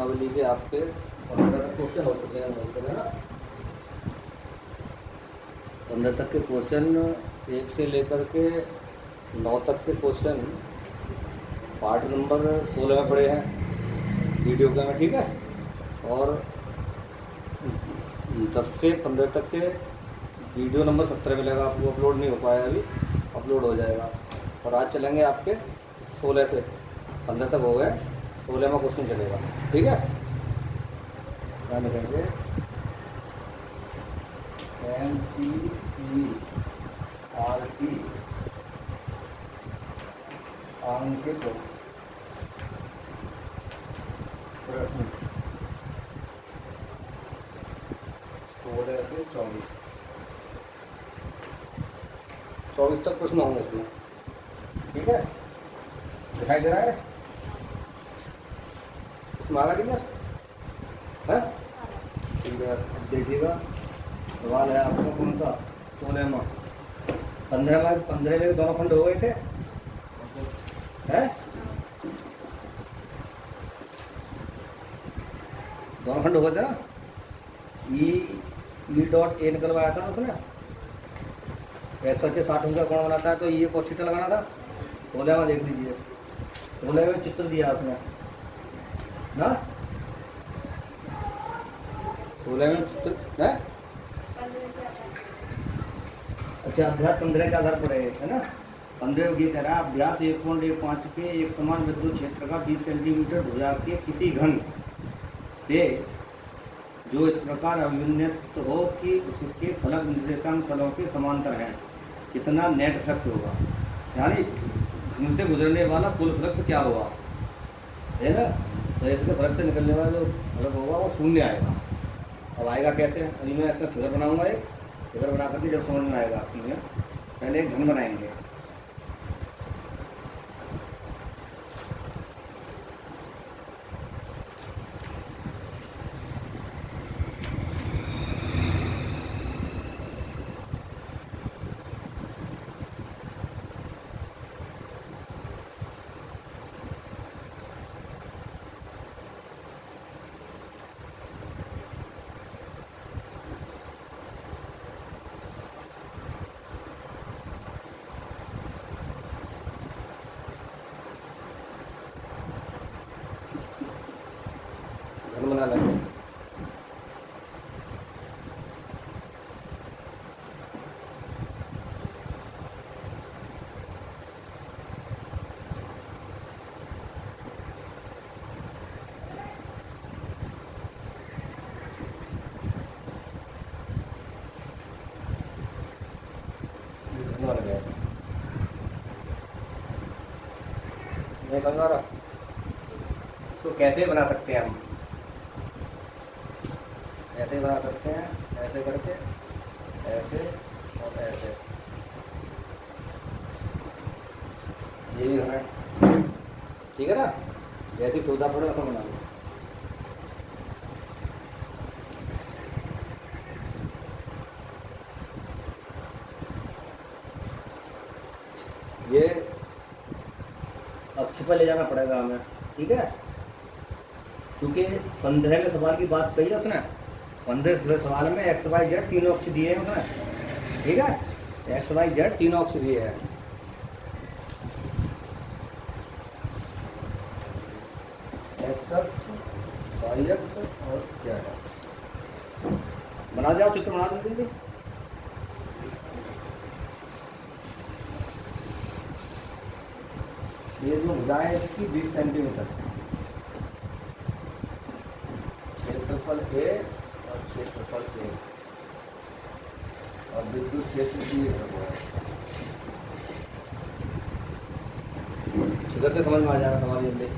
प्रश्नावली के आपके 15 तक क्वेश्चन हो चुके हैं बोलते हैं ना। 15 तक के क्वेश्चन 1 से लेकर के 9 तक के क्वेश्चन पार्ट नंबर 16 में पड़े हैं वीडियो के में, ठीक है। और 10 से 15 तक के वीडियो नंबर 17 मिलेगा आपको, अपलोड नहीं हो पाया अभी, अपलोड हो जाएगा। और आज चलेंगे आपके 16 से 15 तक हो गए, 16 में क्वेश्चन चलेगा, ठीक है। ध्यान रखेंगे NCERT अंकित प्रश्न 16 से 24 तक प्रश्न होंगे इसमें, ठीक है। दिखाई दे रहा है इसमें, आगा ठीक है। ठीक है, अब देखिएगा सवाल है आपका कौन सा 16 में। 15 में दोनों खंड हो गए थे, हैं? दोनों खंड हो गए थे ना। E निकलवाया था ना उसने, 160 का कोण बनाता है तो ये कोष्ठक लगाना था। 16 में देख लीजिए, 16 में चित्र दिया उसने ना, 16 में चित्र है। अच्छा, अभ्यास 15 के आधार पर है ना। 15 ये कह रहा है अभ्यास 1.15 पे एक समान विद्युत क्षेत्र का 20 सेंटीमीटर भुजा के किसी घन से जो इस प्रकार अविन्यस्त हो कि उसके फलक निर्देशांक तलों के समांतर हैं, कितना नेट फ्लक्स होगा। यानी घन से गुजरने वाला कुल फ्लक्स क्या होगा, है ना। तो इसके फलक से निकलने वाला जो फलक होगा वो शून्य आएगा। अब आएगा कैसे, अभी मैं इसमें फिगर बनाऊंगा, एक फिगर बना करके जब समझ में आएगा आपकी में, पहले एक घन बनाएंगे। घन बना लेंगे। नहीं समझ आ रहा, इसको कैसे बना सकते हैं हम, ऐसे बना सकते हैं, ऐसे करके, ऐसे और ऐसे, ये भी हमें ठीक है ना। जैसी सुविधा पड़े वैसा बना लो। ये अक्ष पर ले जाना पड़ेगा हमें, ठीक है। क्योंकि 15 के सवाल की बात कही है उसने, 15 सवाल में XYZ तीनों अक्ष दिए हैं उसने, ठीक है। XYZ तीनों अक्ष दिए हैं। X अक्ष, Y अक्ष और Z अक्ष। बना जाओ, चित्र बना दो जल्दी। ये जो भुजाएं है इसकी 20 सेंटीमीटर, क्षेत्रफल A और क्षेत्रफल A, और विद्युत क्षेत्र की इधर से समझ में आ जाएगा सवाल जल्दी।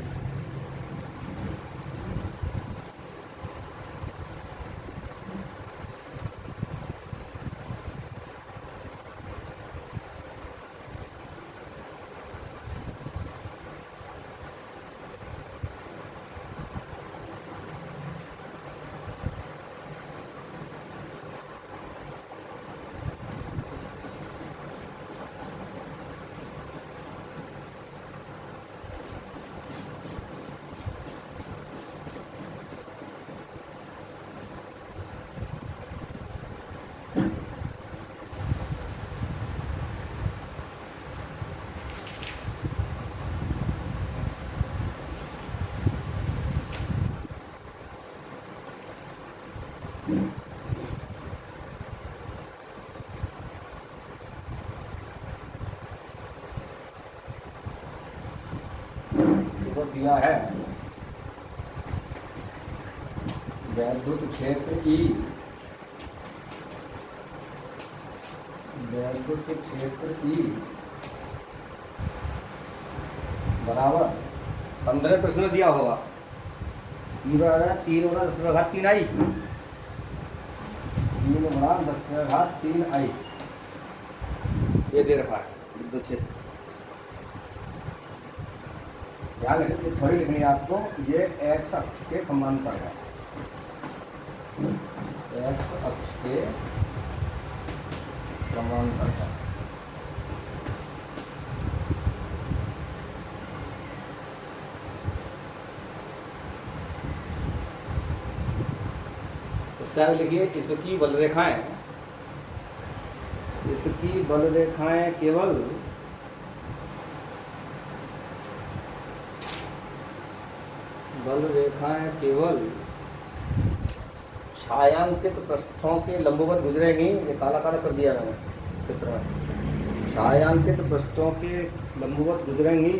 तो दिया है वैद्युत क्षेत्र ई, वैद्युत क्षेत्र ई बराबर 15 प्रश्न दिया होगा। ई बराबर 3 बड़ा 10 का घात 3 आई, 3 बड़ा 10 का घात 3 आई, ये दे रखा है विद्युत क्षेत्र। ध्यान रखिए, थोड़ी लिखनी है आपको, ये एक्स अक्ष के समांतर है, एक्स अक्ष के समांतर है। इससे लिखिए, इसकी बल रेखाएं, इसकी बल रेखाएं केवल बल रेखाएं केवल छायांकित पृष्ठों के लंबवत गुजरेंगी। ये काला काला कर दिया मैंने चित्र में, छायांकित पृष्ठों के लंबवत गुजरेंगी,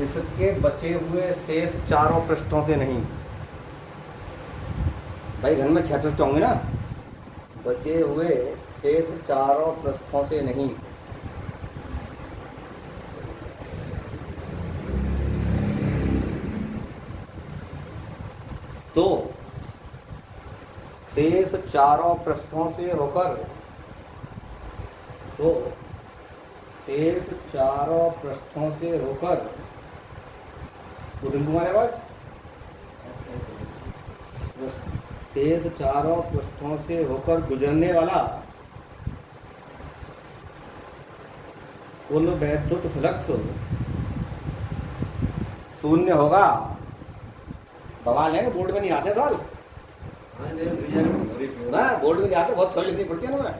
इसके बचे हुए शेष चारों पृष्ठों से नहीं। भाई घन में 6 पृष्ठ होंगे ना, बचे हुए शेष चारों पृष्ठों से नहीं। तो शेष चारों पृष्ठों से होकर, तो शेष चारों पृष्ठों से होकर तुम्हारे पास शेष चारों पृष्ठों से होकर गुजरने वाला कुल वैद्युत फ्लक्स शून्य होगा। बवाल है, बोर्ड में नहीं आते सवाल ना, बोर्ड में नहीं आते, बहुत थोड़ी लिखनी पड़ती है ना।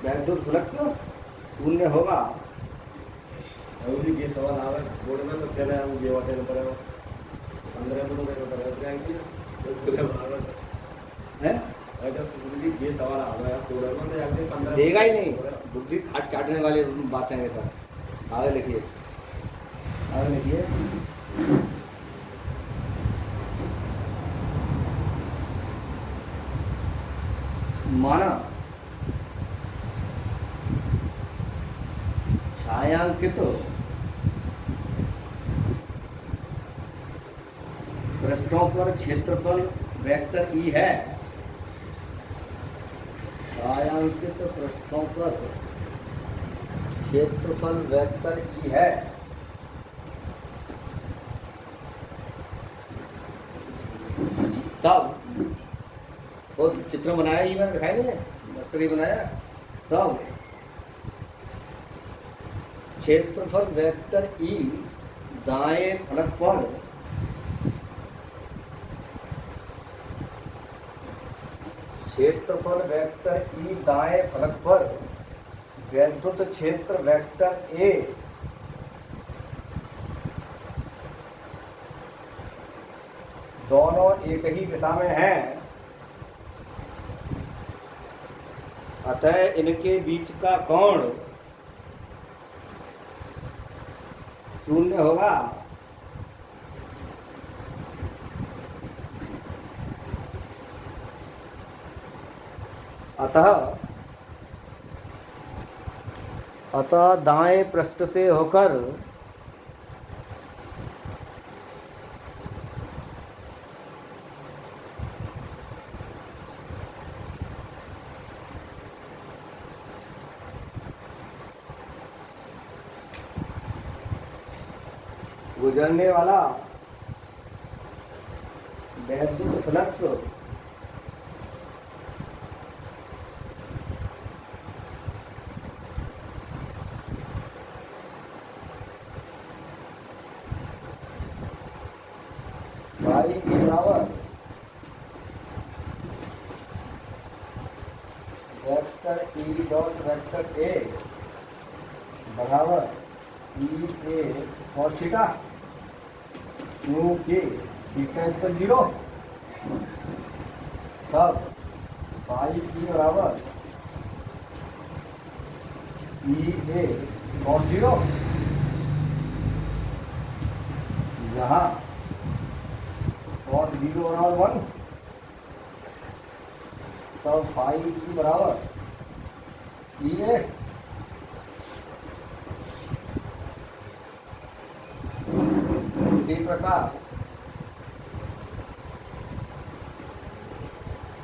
वैद्युत फ्लक्स शून्य होगा। ये सवाल आवे बोर्ड में तो कहना है ये वाटे नंबर है 15 को तो नंबर है जाएंगे उसके बाद है अगर सुनिए ये सवाल आवे यार 16 में तो आगे 15 देगा ही नहीं, बुद्धि खाट चाटने वाली बातें हैं सर। आगे लिखिए, आगे लिखिए, माना छायांकित पृष्ठों पर क्षेत्रफल वेक्टर ई है, छायांकित पृष्ठों पर क्षेत्रफल वेक्टर ई है, तब वो चित्र बनाया ही मैंने दिखाई नहीं है, वेक्टर ही बनाया, तब क्षेत्रफल वेक्टर ई दाएं फलक पर क्षेत्रफल वेक्टर ई दाएं फलक पर वैद्युत क्षेत्र वेक्टर ए दोनों एक ही दिशा में हैं, अतः इनके बीच का कोण शून्य होगा। अतः दाएं पृष्ठ से होकर गुजरने वाला वैद्युत फ्लक्स y के बराबर vector E dot vector A बराबर ई ए cos थीटा क्योंकि थीटा इक्वल 0, तब फाई ई बराबर ई ए कॉस 0, यहाँ कॉस 0 बराबर 1, तब फाई ई बराबर ई ए।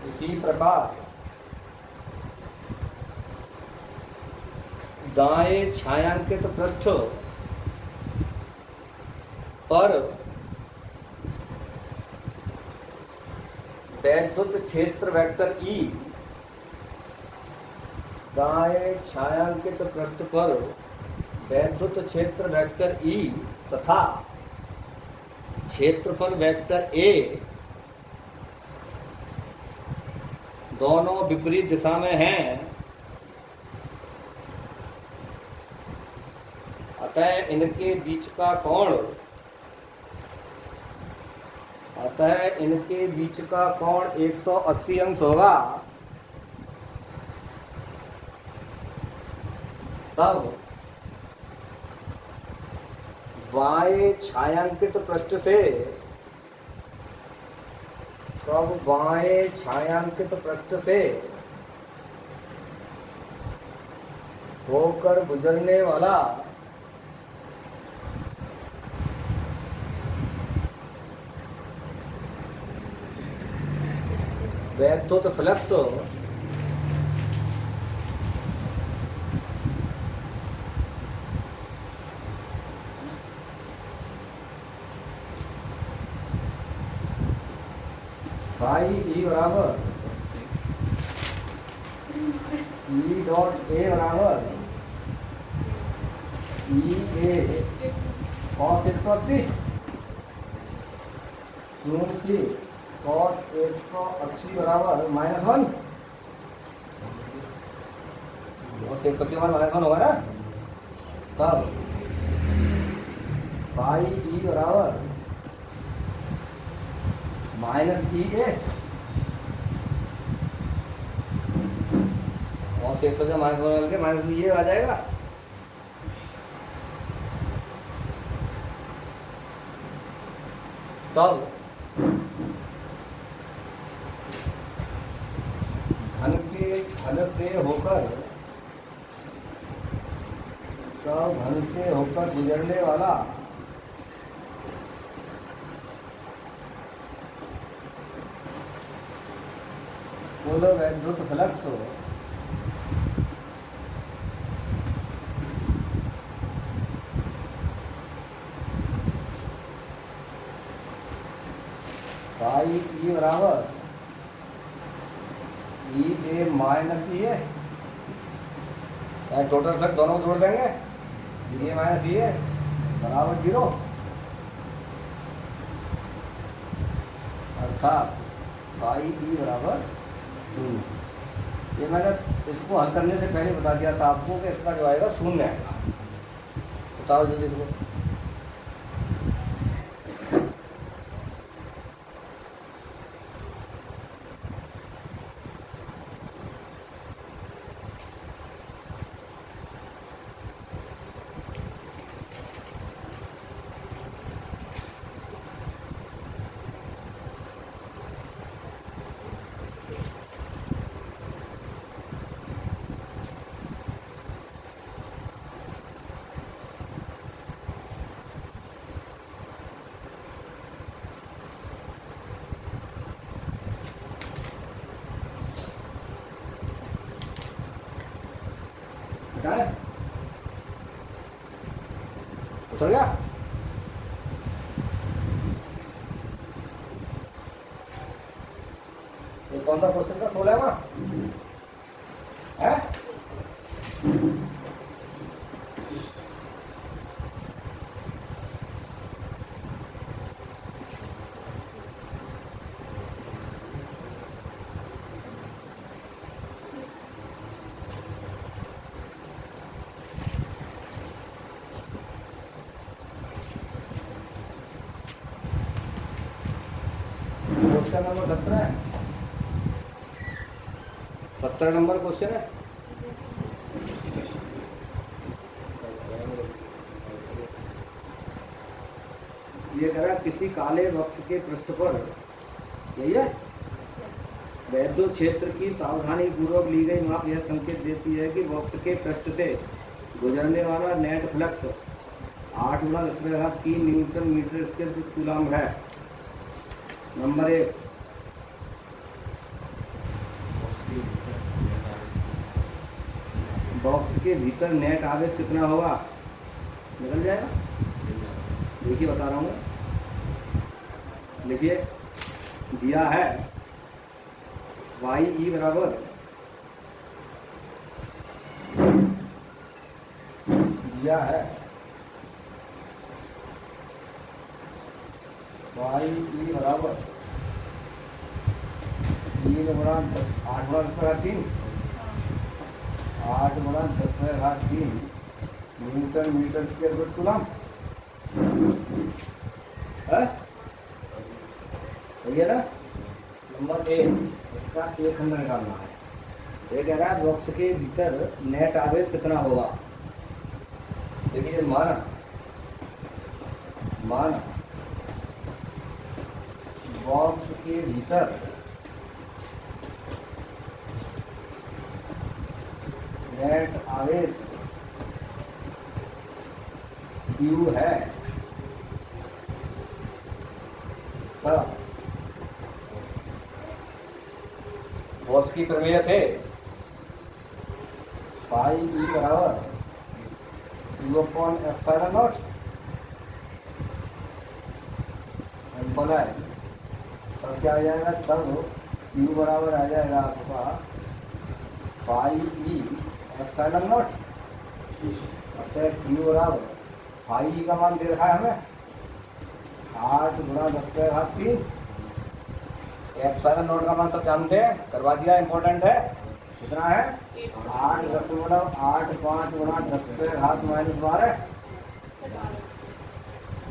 इसी प्रकार दाएं छायांकित पृष्ठ पर वैद्युत क्षेत्र वेक्टर ई, दाएं छायांकित पृष्ठ पर वैद्युत क्षेत्र वेक्टर ई तथा क्षेत्रफल वेक्टर ए दोनों विपरीत दिशा में हैं, अतः इनके बीच का कोण 180 अंश होगा। तब बाएं छायांकित पृष्ठ से होकर गुजरने वाला वैद्युत फ्लक्स फाई ई बराबर ई डॉट ए बराबर ई ए कॉस 180, क्योंकि कॉस 180 बराबर -1, कॉस 180 बराबर -1 होगा ना। तब फाई ई बराबर -ई ए, कॉस 180 से -1 मिलके -ई ए आ जाएगा। तब घन से होकर गुजरने वाला कुल वैद्युत फ्लक्स फाई ई बराबर ई ए माइनस ई है, टोटल फ्लक्स दोनों को जोड़ देंगे, ई ए माइनस ई है बराबर 0, अर्थात फाई ई बराबर 0। ये मैंने इसको हल करने से पहले बता दिया था आपको कि इसका जो आएगा 0 आएगा। बताओ जल्दी इसको। उतर गया? ये कौन सा क्वेश्चन था? 16वां है? क्वेश्चन नंबर 17 17 नंबर क्वेश्चन है। ये कह रहा है किसी काले बक्स के पृष्ठ पर, यही है, वैद्युत क्षेत्र की सावधानी पूर्वक ली गई माप यह संकेत देती है कि बॉक्स के पृष्ठ से गुजरने वाला net flux 8×10⁻³ newton metre square प्रति कूलम है। नंबर 1, बॉक्स के भीतर नेट आवेश कितना होगा? निकल जाएगा। देखिए बता रहा हूँ, लिखिए, दिया है YE बराबर, दिया है YE बराबर 8×10⁻³ 8×10⁻³ न्यूटन मीटर स्क्वायर प्रति कूलम है। सही है ना। नंबर 1, इसका एक खंड निकालना है। ये कह रहा है बॉक्स के भीतर नेट आवेश कितना होगा। देखिए, मान बॉक्स के भीतर नेट आवेश Q है, तब गॉस की प्रमेय से ϕE बराबर Q/ε0 सिंपल है। तब क्या आ जाएगा? तब Q बराबर आ जाएगा आपका ϕE/ε0। अतः Q बराबर, ϕE का मान दे रखा है हमें 8×10⁻³ ε0 का मान सब जानते हैं, करवा दिया, इंपॉर्टेंट है। कितना है? 8.85×10⁻12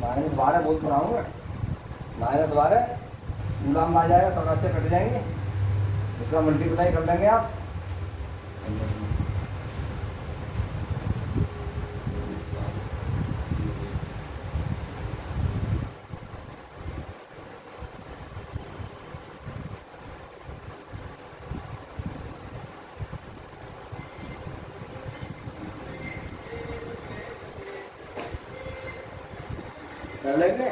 -12 बोल तो रहा हूँ, -12 कूलम आ जाएगा, सब रास्ते कट जाएंगे, इसका मल्टीप्लाई कर लेंगे आप। कर लेंगे,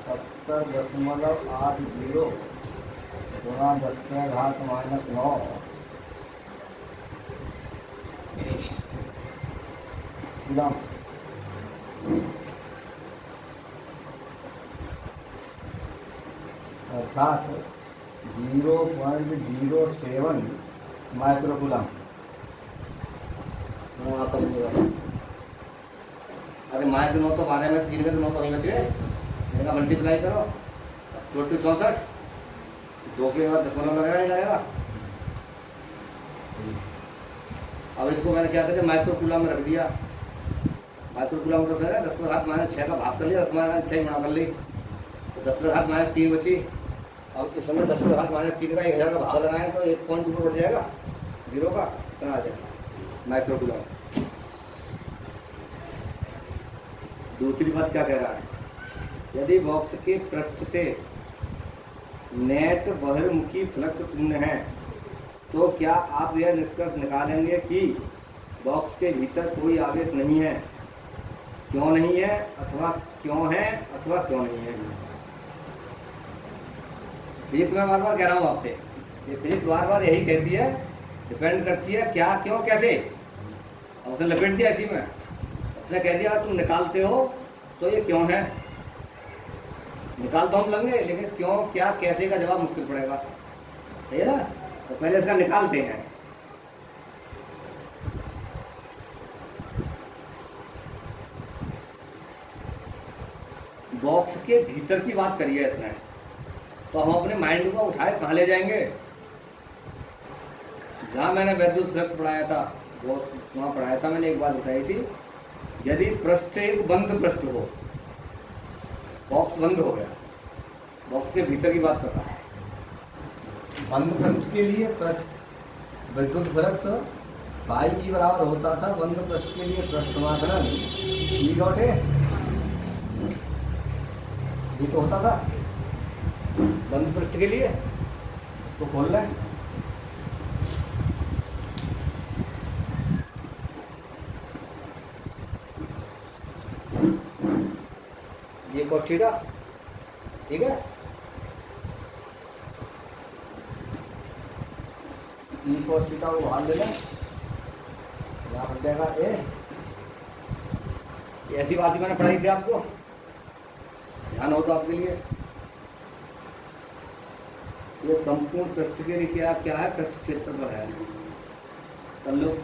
70.80×10⁻9 कूलम। अर्थात 0.07 माइक्रोकूलम। अरे -9 तो 12 में 3 में तो 9 तो नहीं बचे, इनका मल्टीप्लाई करो, 64, 2 के बाद दशमलव लगेगा, नहीं लगेगा। अब इसको मैंने क्या करते माइक्रोकूलम में रख दिया। माइक्रोकूलम तो सर है 10⁻⁻6 का भाग कर लिया, 10⁻6 गुणा कर ली तो 10⁻3 बची। अब इस समय 10⁻3 का 1000 का भाग लगाएं तो 1 पॉइंट ऊपर बढ़ जाएगा, 0 का इतना आ जाएगा माइक्रोकूलम। दूसरी बात क्या कह रहा है, यदि बॉक्स के पृष्ठ से नेट बहिर्मुखी फ्लक्स शून्य है तो क्या आप यह निष्कर्ष निकालेंगे कि बॉक्स के भीतर कोई आवेश नहीं है? क्यों नहीं है, अथवा क्यों है, अथवा क्यों नहीं है। फिजिक्स में बार बार कह रहा हूँ आपसे, ये फिजिक्स बार बार यही कहती है, डिपेंड करती है क्या, क्यों, कैसे। अब उसने लपेट दिया इसी में, उसने कह दिया तुम निकालते हो तो ये क्यों है। निकाल तो हम लेंगे, लेकिन क्यों, क्या, कैसे का जवाब मुश्किल पड़ेगा। सही है ना। तो पहले इसका निकालते हैं। बॉक्स के भीतर की बात करी है इसने, तो हम अपने माइंड को उठाए कहाँ ले जाएंगे? जहाँ मैंने वैद्युत फ्लक्स पढ़ाया था, वहाँ पढ़ाया था मैंने, एक बात बताई थी, यदि पृष्ठ एक बंद पृष्ठ हो, बॉक्स बंद हो गया, बॉक्स के भीतर की बात कर रहा है। बंद पृष्ठ के लिए पृष्ठ विद्युत फ्लक्स फाई ई बराबर होता था बंद पृष्ठ के लिए पृष्ठ समाकलन ई डॉट ए, ये तो होता था बंद पृष्ठ के लिए। तो खोल लें, ये cos थीटा, ठीक है, ई cos थीटा को बाहर ले लें, यहाँ बचेगा ए। ये ऐसी बात ही मैंने पढ़ाई थी आपको, ध्यान हो तो आपके लिए। ये संपूर्ण पृष्ठ के लिए क्या क्या है, पृष्ठ क्षेत्र पर है, कर लो।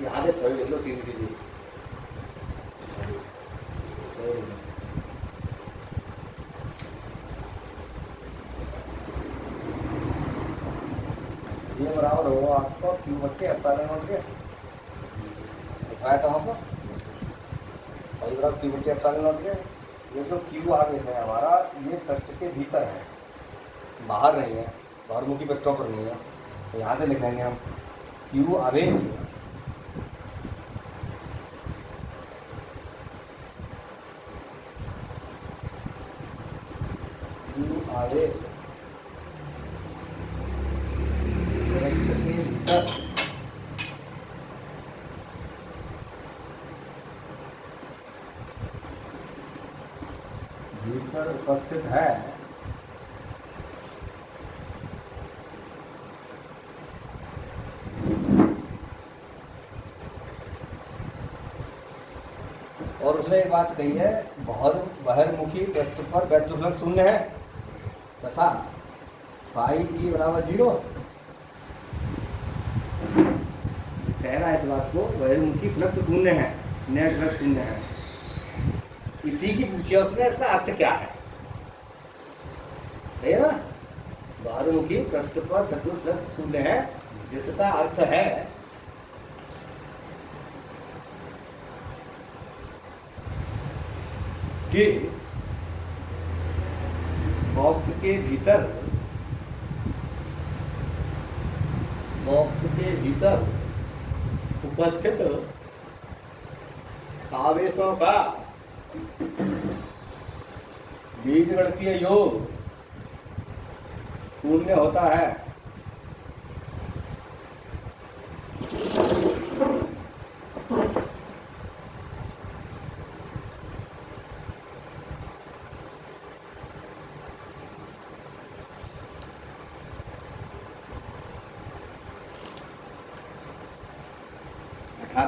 यहाँ से छवि लिख लो सीधी सीधी, छवि लिख लो। ये बराबर होगा आपको क्यू बट्टे एप्सिलॉन नॉट के, दिखाया था वहाँ पर, और ये बराबर क्यू बट्टे एप्सिलॉन नॉट के। ये जो क्यू आवेश है हमारा, ये पृष्ठ के भीतर है, बाहर नहीं है, बाहरमुखी पृष्ठों पर नहीं है। तो यहाँ से लिखेंगे हम क्यू आवेश, आवेश पृष्ठ के भीतर भीतर उपस्थित है, और उसने एक बात कही है, बहिर्मुखी पृष्ठ पर वैद्युत फ्लक्स शून्य है तथा फाई ई बराबर 0। कहना है इस बात को, बहिर्मुखी फ्लक्स शून्य है, नेट फ्लक्स शून्य है। इसी की पूछी है उसने, इसका अर्थ क्या है, सही है ना। बहिर्मुखी पृष्ठ पर विद्युत फ्लक्स शून्य है, जिसका अर्थ है कि बॉक्स के भीतर उपस्थित आवेशों का बीजगणितीय योग शून्य होता है।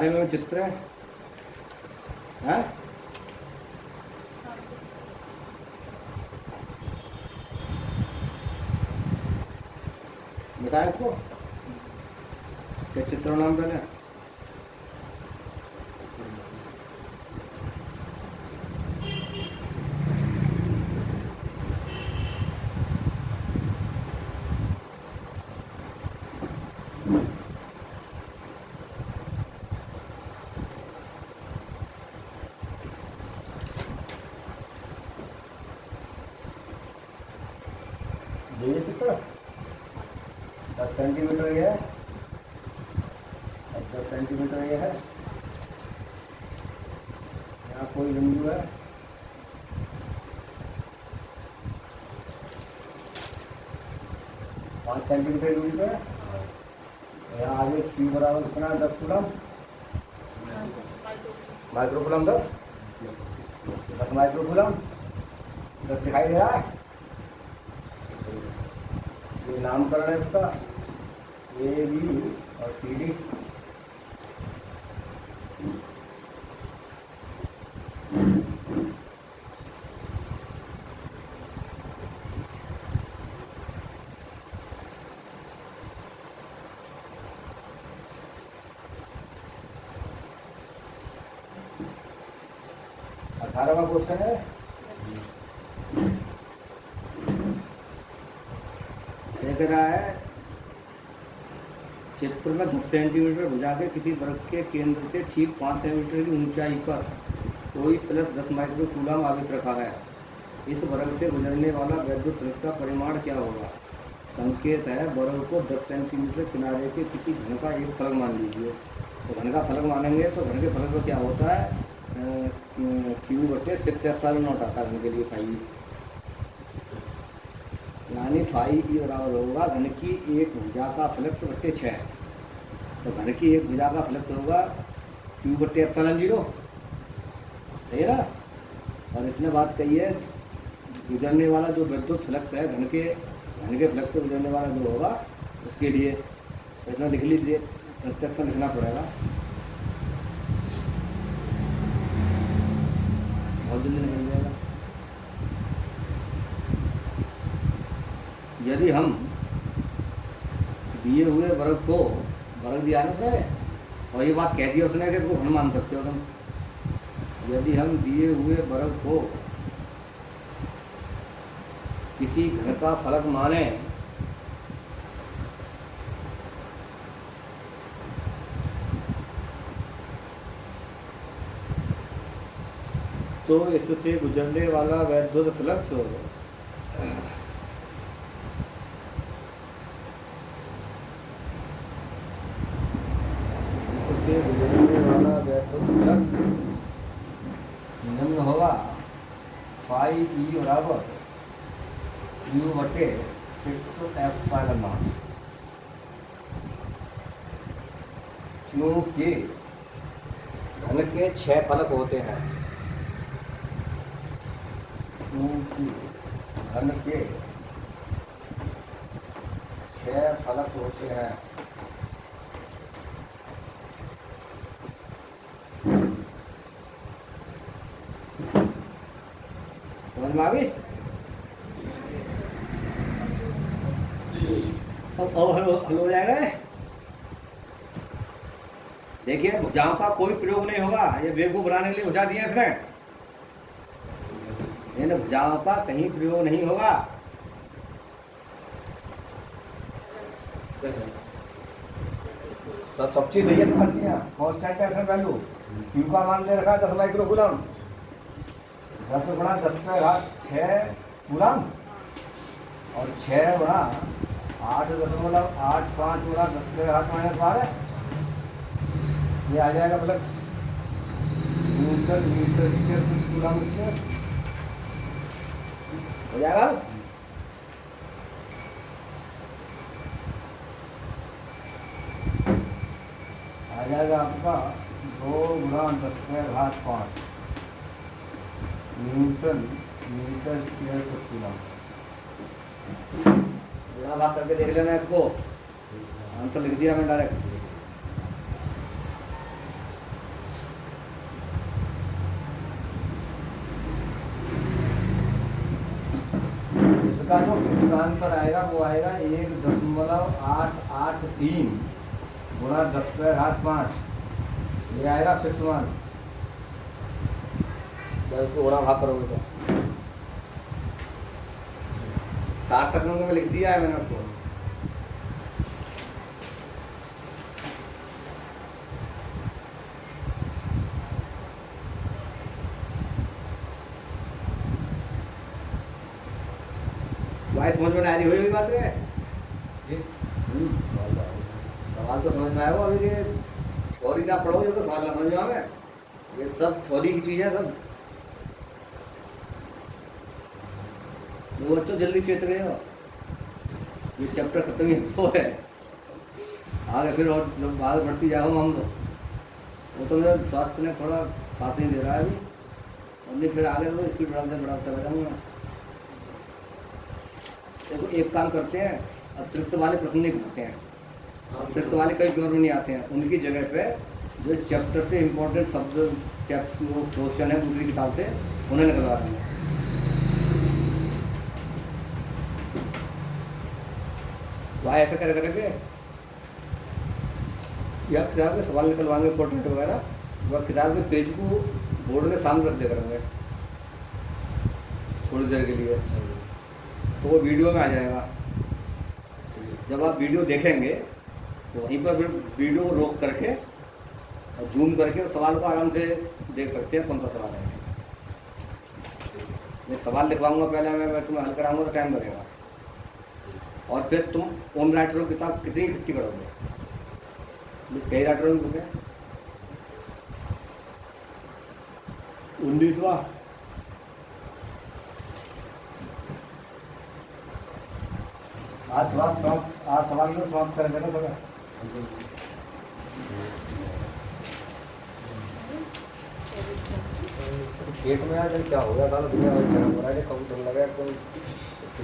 में चित्र है, बताया इसको क्या चित्र नाम पहले। ये चित्र 10 सेंटीमीटर ये है, 10 सेंटीमीटर ये है, यहाँ कोई बिंदु है, पाँच सेंटीमीटर दूरी पे, यहाँ आगे स्पीड बराबर कितना है, 10 coulomb, micro coulomb 10 micro coulomb, 10 दिखाई दे रहा है। ये नामकरण है इसका, ए बी और सी डी। अठारहवां क्वेश्चन है, ये कह रहा है क्षेत्र में 10 सेंटीमीटर भुजा के किसी वर्ग के केंद्र से ठीक 5 सेंटीमीटर की ऊंचाई पर कोई प्लस 10 माइक्रो कूलम आवेश रखा है। इस वर्ग से गुजरने वाला वैद्युत फ्लक्स का परिमाण क्या होगा? संकेत है वर्ग को 10 सेंटीमीटर किनारे के किसी घन का एक फलक मान लीजिए। तो घन का फलक मानेंगे तो घन के फलक का क्या होता है, Q/6 आता है घन के लिए फाइव, यानी फाइव ई बराबर होगा घन की एक भुजा का फ्लक्स बट्टे 6। तो घन की एक भुजा का फ्लक्स होगा Q/0, सही है ना। और इसने बात कही है गुजरने वाला जो विद्युत फ्लक्स है घन के फ्लक्स से गुजरने वाला जो होगा उसके लिए, ऐसा लिख लीजिए, इंस्ट्रक्शन लिखना पड़ेगा, बहुत जल्दी निकल जाएगा। यदि हम दिए हुए वर्ग दिया है ना उसने, और ये बात कह दी उसने कि इसको घन मान सकते हो तुम। यदि हम दिए हुए वर्ग को किसी घन का फलक माने तो इससे गुजरने वाला वैद्युत फ्लक्स निम्न होगा, फाइव ई बराबर Q/6 क्योंकि घन के 6 फलक होते हैं, क्योंकि घन के 6 फलक होते हैं। समझ में आ गई? अब हल हो जाएगा। देखिए भुजाओं का कोई प्रयोग नहीं होगा, ये वेव को बनाने के लिए भुजा दिए इसने, इन भुजाओं का कहीं प्रयोग नहीं होगा। सब चीज दी करती है, कांस्टेंट टेंशन वैल्यू Q का मान दे रखा है 10 माइक्रो कूलम, 10 गुणा 10⁻6 कूलम और 6 गुणा 8.85 गुणा 10⁻⁻12, ये आ जाएगा फ्लक्स न्यूटन मीटर स्क्वायर प्रति कूलम से हो जाएगा। आ जाएगा आपका 2 गुणा 10⁻5 न्यूटन मीटर स्क्वायर प्रति कूलम। गुणा भाग करके देख लेना इसको, आंसर लिख दिया मैं डायरेक्ट। इसका जो फिक्स आंसर आएगा वो आएगा 1.883 गुणा 10⁻5, ये आएगा फिक्स मान। जब इसको गुणा भाग करोगे तो सार्थक अंक में लिख दिया है मैंने उसको। भाई समझ में आ रही हुई बात है? सवाल तो समझ में आएगा, अभी ये थ्योरी ना पढ़ो तो सवाल ना समझ में आवे, ये सब थ्योरी की चीज़ है सब। वो बच्चों जल्दी चेत गए हो, ये चैप्टर खत्म ही हो है, आगे फिर और जब आगे बढ़ती जाओ हम तो वो तो मेरा स्वास्थ्य ने थोड़ा साथ नहीं दे रहा है अभी, और नहीं फिर आगे तो स्पीड बढ़ाते बढ़ाते रह जाऊँगा। देखो एक काम करते हैं, अतिरिक्त वाले प्रश्न नहीं पूछते हैं, अतिरिक्त वाले कई पेपर में नहीं आते हैं, उनकी जगह पे जो चैप्टर से इम्पोर्टेंट शब्द चैप्टर वो क्वेश्चन है दूसरी किताब से उन्हें निकलवा रहे हैं। वहाँ ऐसा कर करेंगे या किताब के सवाल निकलवाएंगे इंपॉर्टेंट वगैरह, वह किताब के पेज को बोर्ड के सामने रख दे करेंगे थोड़ी देर के लिए, तो वो वीडियो में आ जाएगा। जब आप वीडियो देखेंगे तो वहीं पर फिर वीडियो को रोक करके और जूम करके उस सवाल को आराम से देख सकते हैं कौन सा सवाल है। मैं सवाल लिखवाऊंगा पहले, मैं तुम्हें हल कराऊंगा तो टाइम लगेगा, और फिर तुम उन राइटरों की किताब कितनी इकट्ठी करोगे, कई राइटरों की बुक है 19वां। आज सवाल में समाप्त कर देना सब। पेट में यार क्या हो गया साला, दुनिया में चला पड़ा है, कब डर लगा कोई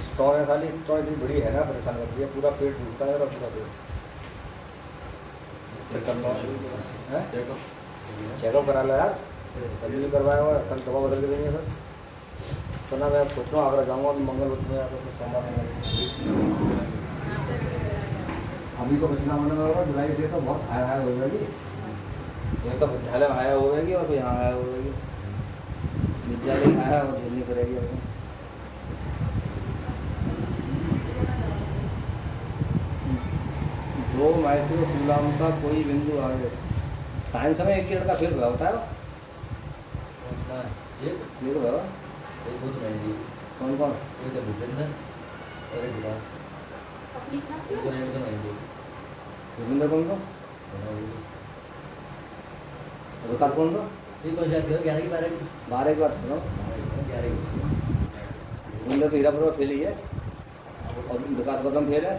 स्टॉक है साली, स्टॉक इतनी बड़ी है ना, परेशान कर दिया, पूरा पेट भूखता है पूरा पेट। चेकअप करा लो यार, कल भी करवाया हुआ, कल दवा बदल के देंगे सर। तो ना मैं सोच रहा हूँ आगरा जाऊँगा मंगल में, सोमवार अभी तो बचना होने होगा, जुलाई से तो बहुत हाई हो जाएगी, ये तो विद्यालय में आया होगी और यहाँ आया होगी, विद्यालय आया और झेलनी पड़ेगी अपने। दो माइक्रो कूलम का कोई बिंदु आवेश, साइंस में एक किरण का फिर होता है ये ये तो है एक बहुत महंगी, कौन कौन एक तो भूपेंद्र और एक विकास, अपनी क्लास एक तो में महंगी। रविंद्र कौन सा, विकास कौन सा, ये कौन क्लास कर 11 की 12 की 12 की बात कर रहा हूँ। 11 की रविंद्र तो हीरापुर फेल ही है और विकास गौतम फेल है,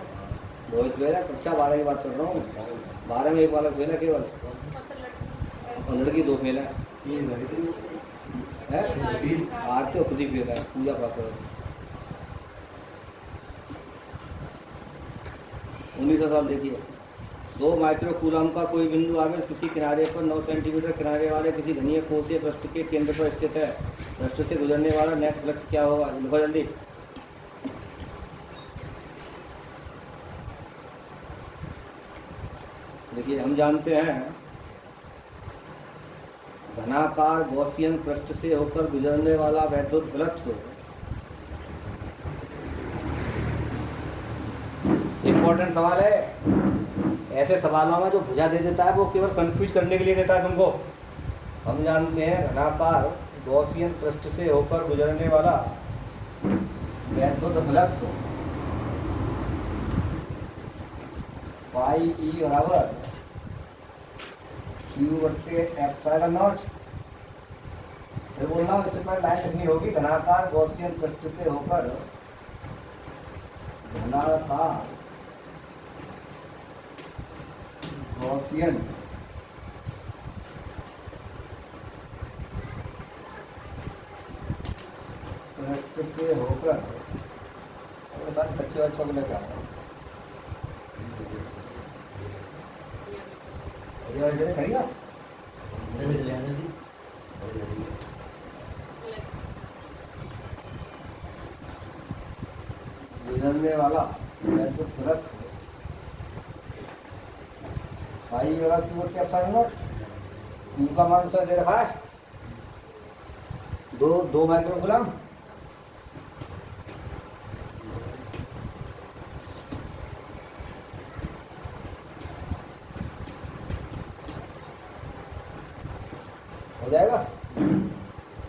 रोहित फेल है, कक्षा 12 की बात कर रहा हूँ। 12 में एक वाला फेल है केवल, और लड़की 2 फेल है, आरती और खुद ही फेल है, पूजा पास है। 19 साल देखिए। 2 माइक्रो कूलम का कोई बिंदु आवेश किसी किनारे पर 9 सेंटीमीटर किनारे वाले किसी घनीय कोसीय पृष्ठ के केंद्र पर स्थित है। पृष्ठ से गुजरने वाला नेट फ्लक्स क्या होगा, लिखो जल्दी। देखिए हम जानते हैं घनाकार गॉसियन पृष्ठ से होकर गुजरने वाला वैद्युत फ्लक्स इंपॉर्टेंट सवाल है। ऐसे सवालों में जो भुजा दे देता है वो केवल कंफ्यूज करने के लिए देता है तुमको। हम जानते हैं घनाकार गॉसियन पृष्ठ से होकर गुजरने वाला वैद्युत फ्लक्स फाई ई बराबर Q/ε0। फिर बोल रहा हूँ, इससे पहले लाइन लिखनी होगी, घनाकार गॉसियन पृष्ठ से होकर घनाकार गॉसियन पृष्ठ से होकर, सारे बच्चे बच्चों को लेकर आता हूँ, चले खड़िया गुजरने वाला वैद्युत फ्लक्स फाई वाला Q का मान दे रखा है 2 माइक्रो कूलम। हो जाएगा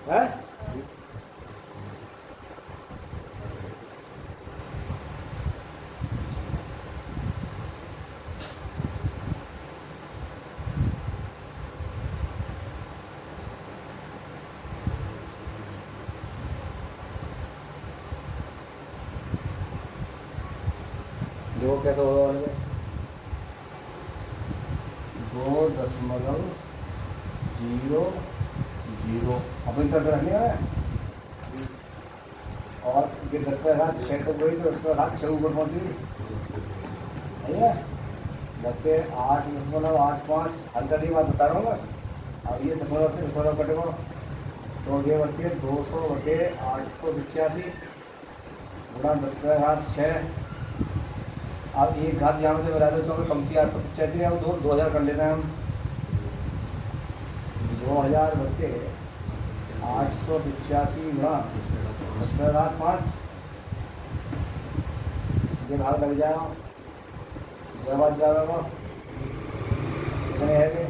है? देखो कैसे होगा, 2.00 अपन तरफ रखने है और ये 10/6 तक गई तो 10/6 ऊपर पहुँची है। बच्चे 8.85 हल्का की बात बता रहा हूँ मैं। अब ये 10.0 कटेगा तो ये बच्चे 200/885 गुणा 10/6। अब एक घात यहाँ से मिला दो, चौके कम थी 885 है, अब 2000 कर लेना है हम। 2000 बच्चे 885 गुणा 10/5 ये भाग लग जाएगा। जवाब जाएगा कितने है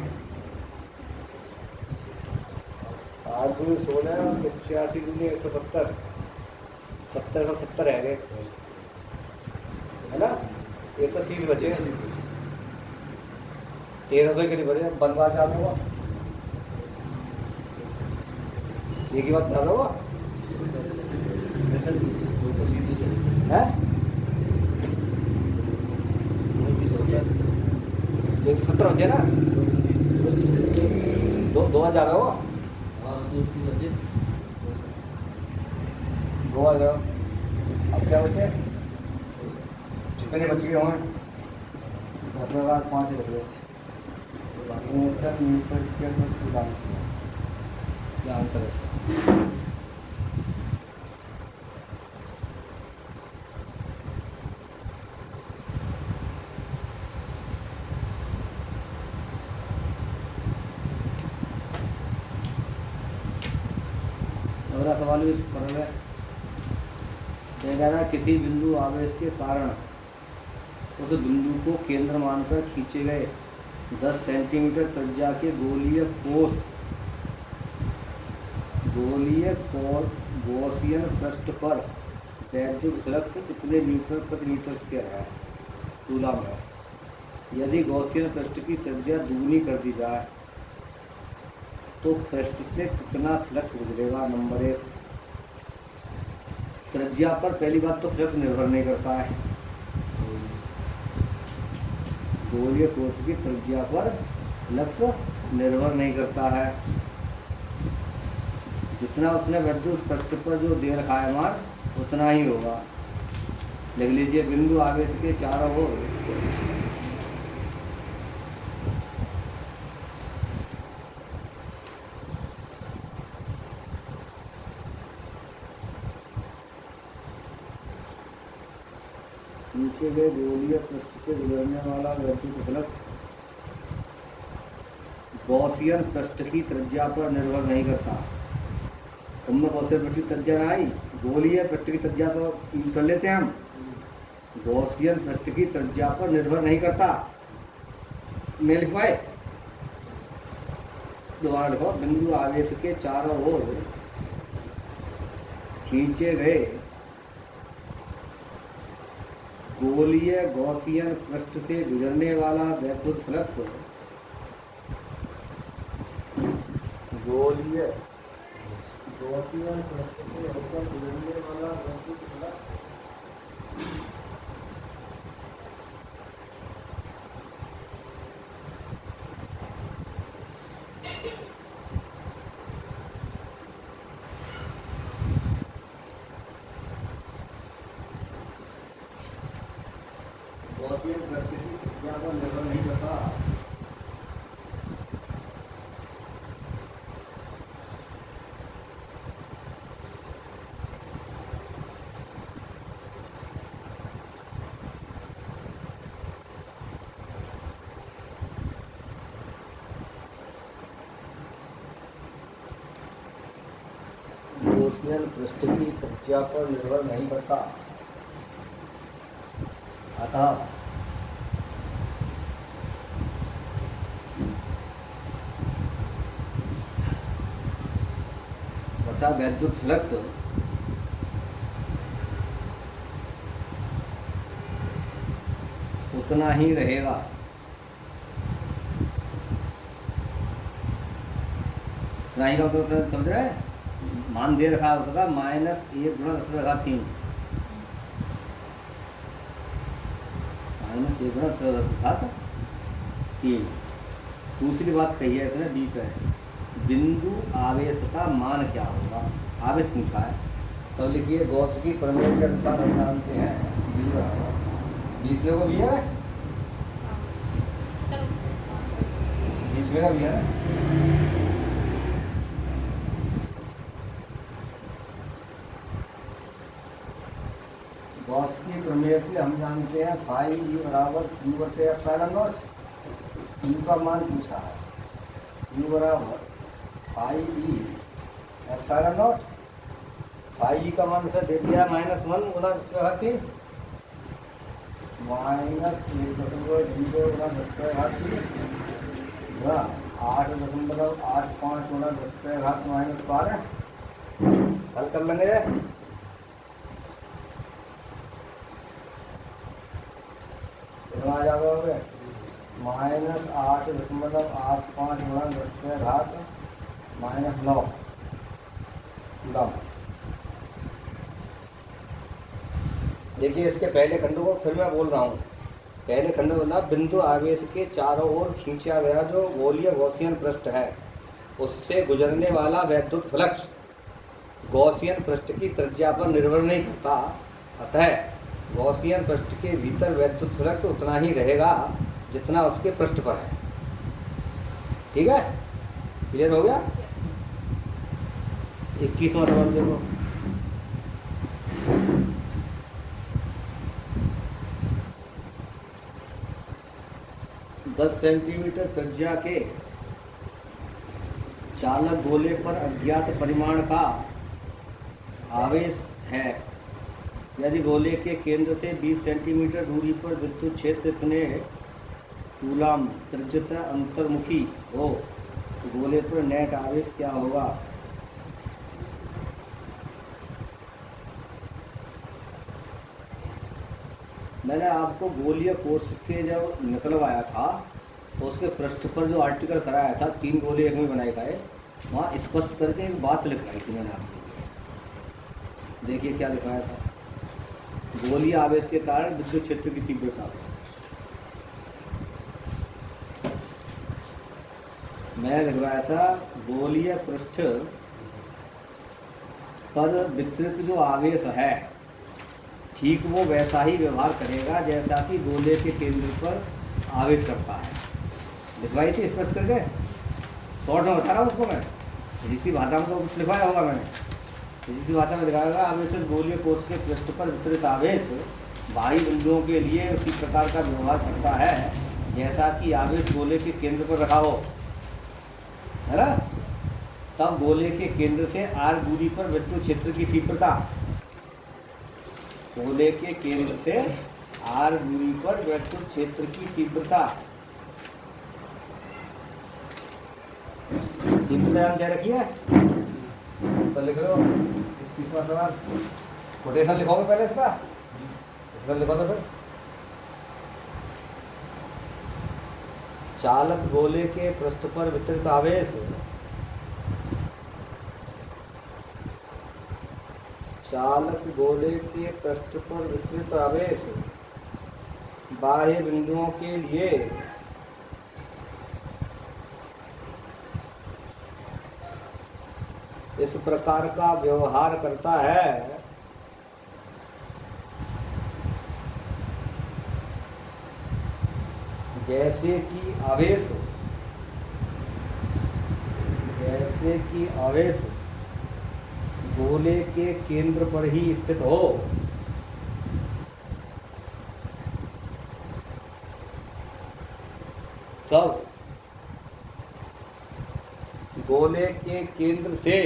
8 दूनी 16 85 दूनी 170 70 है गए है ना। 130 बचे 1300 के लिए बचे। बनवार चालू होगा एक ही बात चालू होगा है 170 बचे ना 2000 होगा 2000। अब क्या बचे जितने बच्चे के होंगे 10/5 रख लो मीटर स्क्वायर पर क्या आंसर है इसका। अगला सवाल भी सरल है। किसी बिंदु आवेश के कारण उस बिंदु को केंद्र मानकर खींचे गए 10 सेंटीमीटर त्रिज्या के गॉसियन पृष्ठ पर वैद्युत फ्लक्स कितने न्यूटन प्रति मीटर स्क्वायर है कूलम है। यदि गॉसियन पृष्ठ की त्रिज्या दुगनी कर दी जाए तो पृष्ठ से कितना फ्लक्स गुजरेगा। नंबर 1 त्रिज्या पर पहली बात तो फ्लक्स निर्भर नहीं करता है। गोलीय कोश की त्रिज्या पर फ्लक्स निर्भर नहीं करता है। जितना उसने विद्युत पृष्ठ पर जो दे रखा है मान उतना ही होगा। लिख लीजिए बिंदु आवेश के चारों ओर नीचे गए गोलीय पृष्ठ से गुजरने वाला वैद्युत फ्लक्स गॉसियन पृष्ठ की त्रिज्या पर निर्भर नहीं करता। उनमें गॉसियन पृष्ठ की त्रिज्या ना आई, गोलीय पृष्ठ की त्रिज्या तो यूज कर लेते हैं हम। गॉसियन पृष्ठ की त्रिज्या पर निर्भर नहीं करता। नहीं लिख पाए दोबारा लिखो। बिंदु आवेश के चारों ओर खींचे गए गोलीय गॉसियन पृष्ठ से गुजरने वाला वैद्युत फ्लक्स गोलीय गॉसियन पृष्ठ से होकर गुजरने वाला वैद्युत फ्लक्स गॉसियन पृष्ठ की त्रिज्या पर निर्भर नहीं करता। गॉसियन पृष्ठ की त्रिज्या पर निर्भर नहीं करता। अतः बता वैद्युत फ्लक्स उतना ही रहेगा। उतना ही का मतलब समझ रहे हैं। मान दे रखा है उसका -1 गुणा 10/3 -1 गुणा 10/3। दूसरी बात कही है इसने बी पे, बिंदु आवेश का मान क्या होगा। आवेश पूछा है तो लिखिए गॉस की प्रमेय के अनुसार हम जानते हैं बीसवें को भी है, चलो बीसवें का भी है। गॉस की प्रमेय से हम जानते हैं फाई ई बराबर क्यू बटे एप्सिलॉन नॉट। क्यू का मान पूछा है, क्यू बराबर phi E epsilon naught. Phi E का मान से दे दिया -1 गुना 10⁻³ -1.0 गुना 10⁻³ गुना 8.85 गुना 10⁻⁻12। हल कर लेंगे। कितना आ जाएगा -8.85 गुना 10⁻⁻9 कूलम। देखिए इसके पहले खंड को फिर मैं बोल रहा हूँ। पहले खंड में बोला बिंदु आवेश के चारों ओर खींचा गया जो गोलीय गॉसियन पृष्ठ है उससे गुजरने वाला वैद्युत फ्लक्स गॉसियन पृष्ठ की त्रिज्या पर निर्भर नहीं करता, अतः गॉसियन पृष्ठ के भीतर वैद्युत फ्लक्स उतना ही रहेगा जितना उसके पृष्ठ पर है। ठीक है, क्लियर हो गया। 21वां सवाल देखो। 10 सेंटीमीटर त्रिज्या के चालक गोले पर अज्ञात परिमाण का आवेश है। यदि गोले के केंद्र से 20 सेंटीमीटर दूरी पर विद्युत क्षेत्र इतने कूलम त्रिज्यता अंतर्मुखी हो तो गोले पर नेट आवेश क्या होगा। मैंने आपको गोलीय कोर्स के जब निकलवाया था तो उसके पृष्ठ पर जो आर्टिकल कराया था 3 गोले एक में बनाए गए, वहाँ स्पष्ट करके एक बात लिखवाई थी मैंने आपके लिए। देखिए क्या लिखवाया था। गोलीय आवेश के कारण विद्युत क्षेत्र की तीव्रता। मैं लिखवाया था गोलीय पृष्ठ पर वितरित जो आवेश है ठीक वो वैसा ही व्यवहार करेगा जैसा कि गोले के केंद्र पर आवेश करता है। लिखवाई थी स्पष्ट करके, शॉर्ट में बता रहा हूँ उसको मैं। इसी भाषा में तो कुछ लिखवाया होगा मैंने, इसी भाषा में लिखाया होगा। आवेश गोलीय कोश के पृष्ठ पर वितरित आवेश बाह्य बिंदुओं के लिए उसी प्रकार का व्यवहार करता है जैसा कि आवेश गोले के केंद्र पर रखा हो, है ना। तब गोले के केंद्र से r दूरी पर विद्युत क्षेत्र की तीव्रता, गोले के केंद्र से r दूरी पर विद्युत क्षेत्र की तीव्रता ध्यान रखिए। तो लिख लो 21वां सवाल। कोटेशन लिखोगे पहले इसका, कोटेशन लिखो तो फिर। चालक गोले के पृष्ठ पर वितरित आवेश, चालक गोले के पृष्ठ पर वितरित आवेश बाह्य बिंदुओं के लिए इस प्रकार का व्यवहार करता है जैसे कि आवेश गोले के केंद्र पर ही स्थित हो। तब गोले के केंद्र से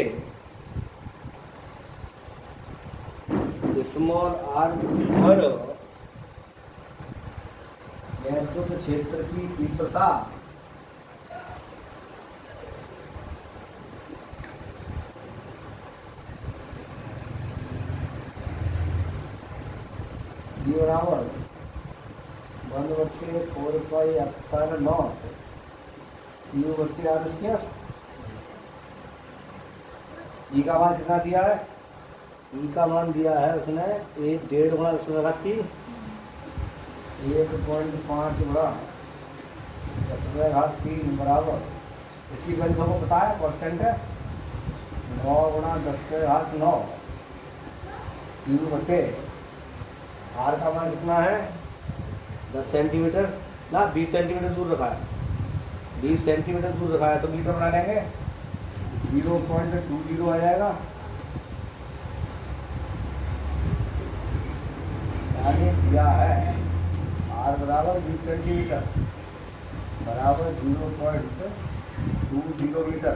स्मॉल r पर वैद्युत क्षेत्र की तीव्रता बराबर 1/4πε0 Q/r²। ई का मान कितना दिया है, ई का मान दिया है उसने 1.5 गुणा 10⁻³ 1.5 गुणा 10⁻³ बराबर, इसकी वैल्यू को पता है, कांस्टेंट है 9 गुणा 10⁻⁹ क्यू बटे आर का मान कितना है 10 सेंटीमीटर ना 20 सेंटीमीटर दूर रखा है 20 सेंटीमीटर दूर रखा है तो मीटर बना लेंगे 0.20 आ जाएगा यानी दिया है आर बराबर 20 सेंटीमीटर बराबर 0.20 मीटर।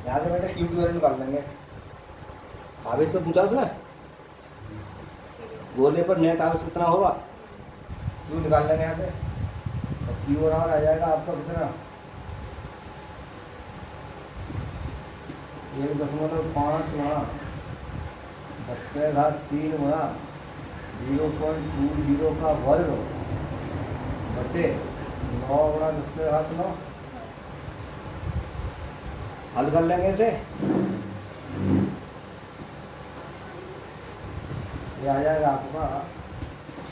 यहाँ से बेटा क्यू की वैल्यू निकाल लेंगे आवेश में पूछा उसने गोले पर नेट आवेश कितना होगा क्यू निकाल लेंगे यहाँ से और क्यू बराबर आ जाएगा आपका कितना 1.5 गुणा 10⁻³ गुणा 0.20 का वर्ग बटे 9 गुणा 10⁻⁹ हल कर लेंगे इसे ये आ जाएगा आपका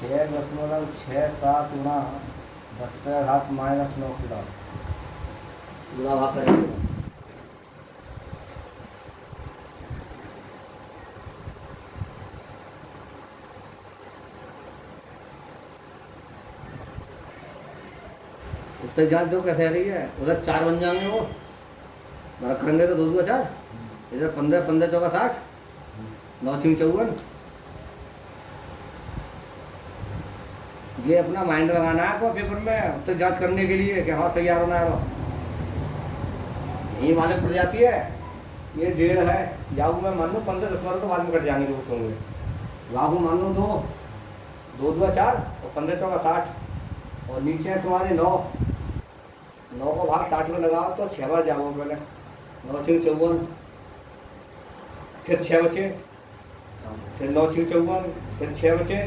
6.67 गुणा 10⁻⁻⁹ किलो गुणा भाग करेंगे उत्तर जांच दो कैसे आ रही है उधर 4 बन जाएंगे वो रख करेंगे तो 2 2 4 इधर 15 15 चौका 60 9 6 54 ये अपना माइंड लगाना है आपको पेपर में उत्तर जांच करने के लिए कि हाँ सही आ रहा ना आ रहा यही मालूम पड़ जाती है ये 1.5 है याहू में मान लो 15 10 तो बाद में कट जाने के कुछ होंगे याहू मान लो 2 2 2 4 और 15 चौका 60 और नीचे है तुम्हारे 9 को भाग 60 में लगाओ तो 6 बार जाओ पहले 9 6 54 फिर 6 बचे फिर 9 6 54 फिर 6 बचे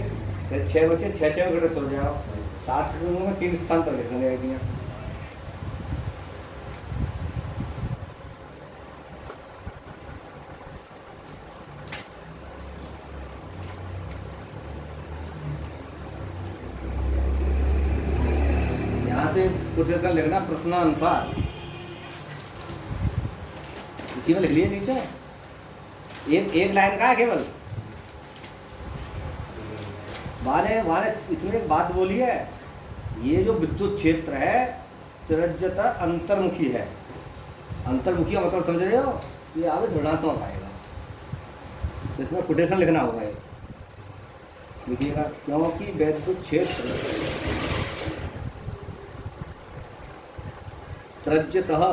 फिर 6 बचे 6 6 घंटे चल जाओ 7 में 3 स्थान तक लिखने आएगी कोटेशन लिखना प्रश्नानुसार इसी में लिख लिए नीचे एक लाइन का है केवल माने इसमें एक बात बोली है ये जो विद्युत क्षेत्र है त्रिज्यता अंतर्मुखी है अंतर्मुखी का मतलब समझ रहे हो ये आगे ऋणात्मक आएगा तो इसमें कोटेशन लिखना होगा ये लिखिएगा क्योंकि विद्युत क्षेत्र त्रिज्यतः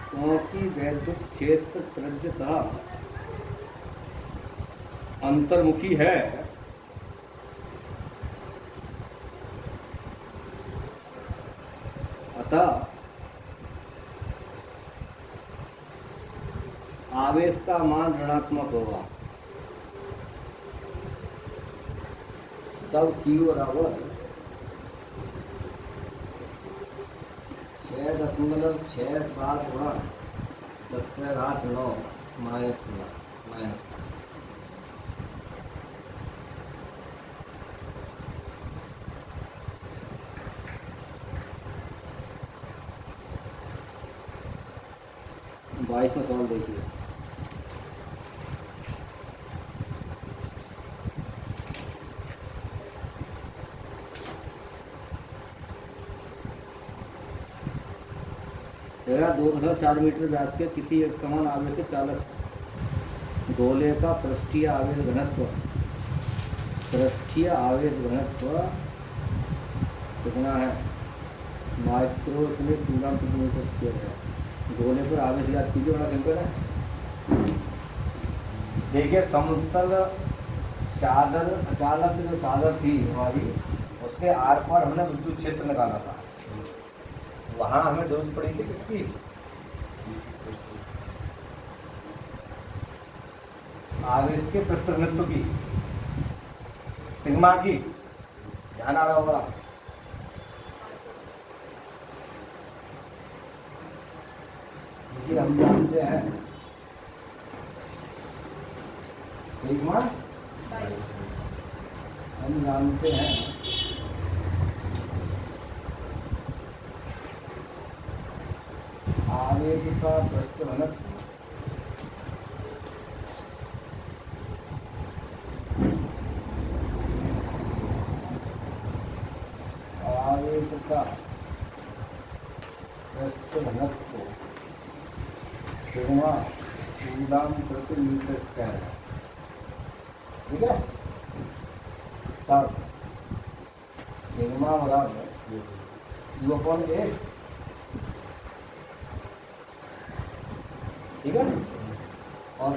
क्योंकि वैद्युत क्षेत्र त्रिज्यतः अंतर्मुखी है अतः आवेश का मान ऋणात्मक होगा तब Q बराबर 6.67 गुणा 10⁻⁹ माइनस 22 में सवाल देखिए तेरा 2.4 मीटर व्यास के किसी एक समान आवेश से चालक गोले का पृष्ठीय आवेश घनत्व कितना है माइक्रो इतने कूलम प्रति मीटर स्क्वायर है गोले पर आवेश याद कीजिए बड़ा सिंपल है देखिए समतल चादर अचालक जो चादर थी हमारी उसके आर पार हमने विद्युत क्षेत्र निकाला था वहाँ हमें जरूरत पड़ी थी किसकी आवेश के पृष्ठ घनत्व की सिग्मा की ध्यान आ रहा होगा हम जानते हैं सिग्मा हम जानते हैं आवेश का पृष्ठ घनत्व पृष्ठ घनत्व सिग्मा कूलम प्रति मीटर स्क्वायर है, ठीक है। तब सिग्मा बराबर U अपॉन A, ठीक है। और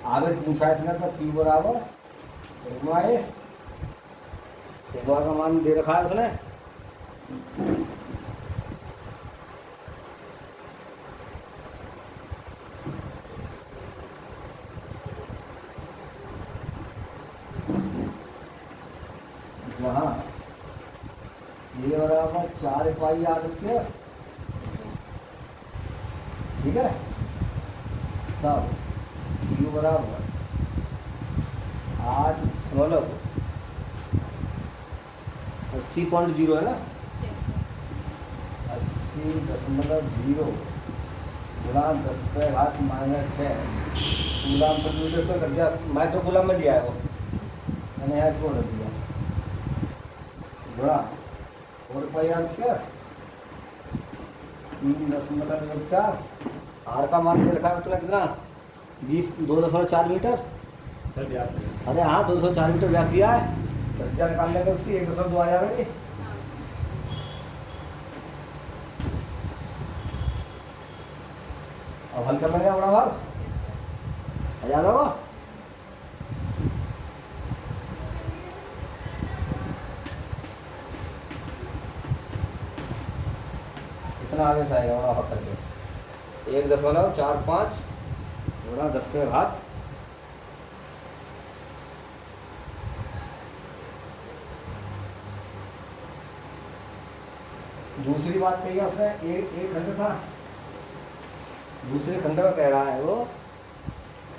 आगे से पूछा इसने तो Q बराबर सिग्मा A, सिग्मा का मान दे रखा है उसने। जहाँ ये बराबर 4 पाई आर स्क्वायर, ठीक है। तब यू बराबर 8.80 है ना, 80.0 गुणा 10⁻⁻6 कूलम प्रति मीटर स्क्वायर कर दिया। माइक्रो कूलम में दिया है वो, मैंने यहाँ इसको रख दिया गुणा 4 पाई आर स्क्वायर 3.14। आर का मान दे रखा है उतना कितना 2.4 मीटर। सर व्यास है। अरे हाँ 204 मीटर व्यास दिया है, त्रिज्या निकालने का उसकी 1.2 आ जाएगी। अब हल कर लेंगे बड़ा भाग आ जाएगा। इतना आगे से आएगा बड़ा भाग करके 1.45 गुणा 10⁻⁷। दूसरी बात कही है उसने, एक खंड था, दूसरे खंड में कह रहा है वो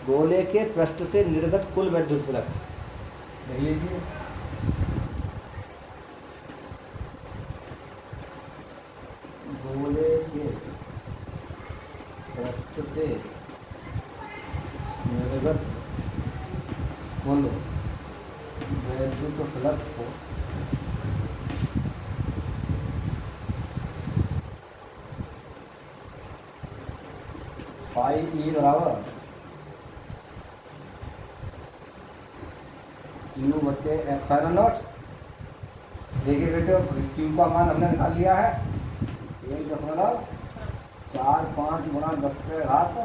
गोले के पृष्ठ से निर्गत कुल विद्युत फ्लक्स। देख लीजिए गोले के पृष्ठ से निर्गत कुल विद्युत फ्लक्स फाई ई बराबर क्यू बटे एप्सिलॉन नॉट। देखिए बेटे क्यू का मान हमने निकाल लिया है 1.45 गुणा 10⁻⁻³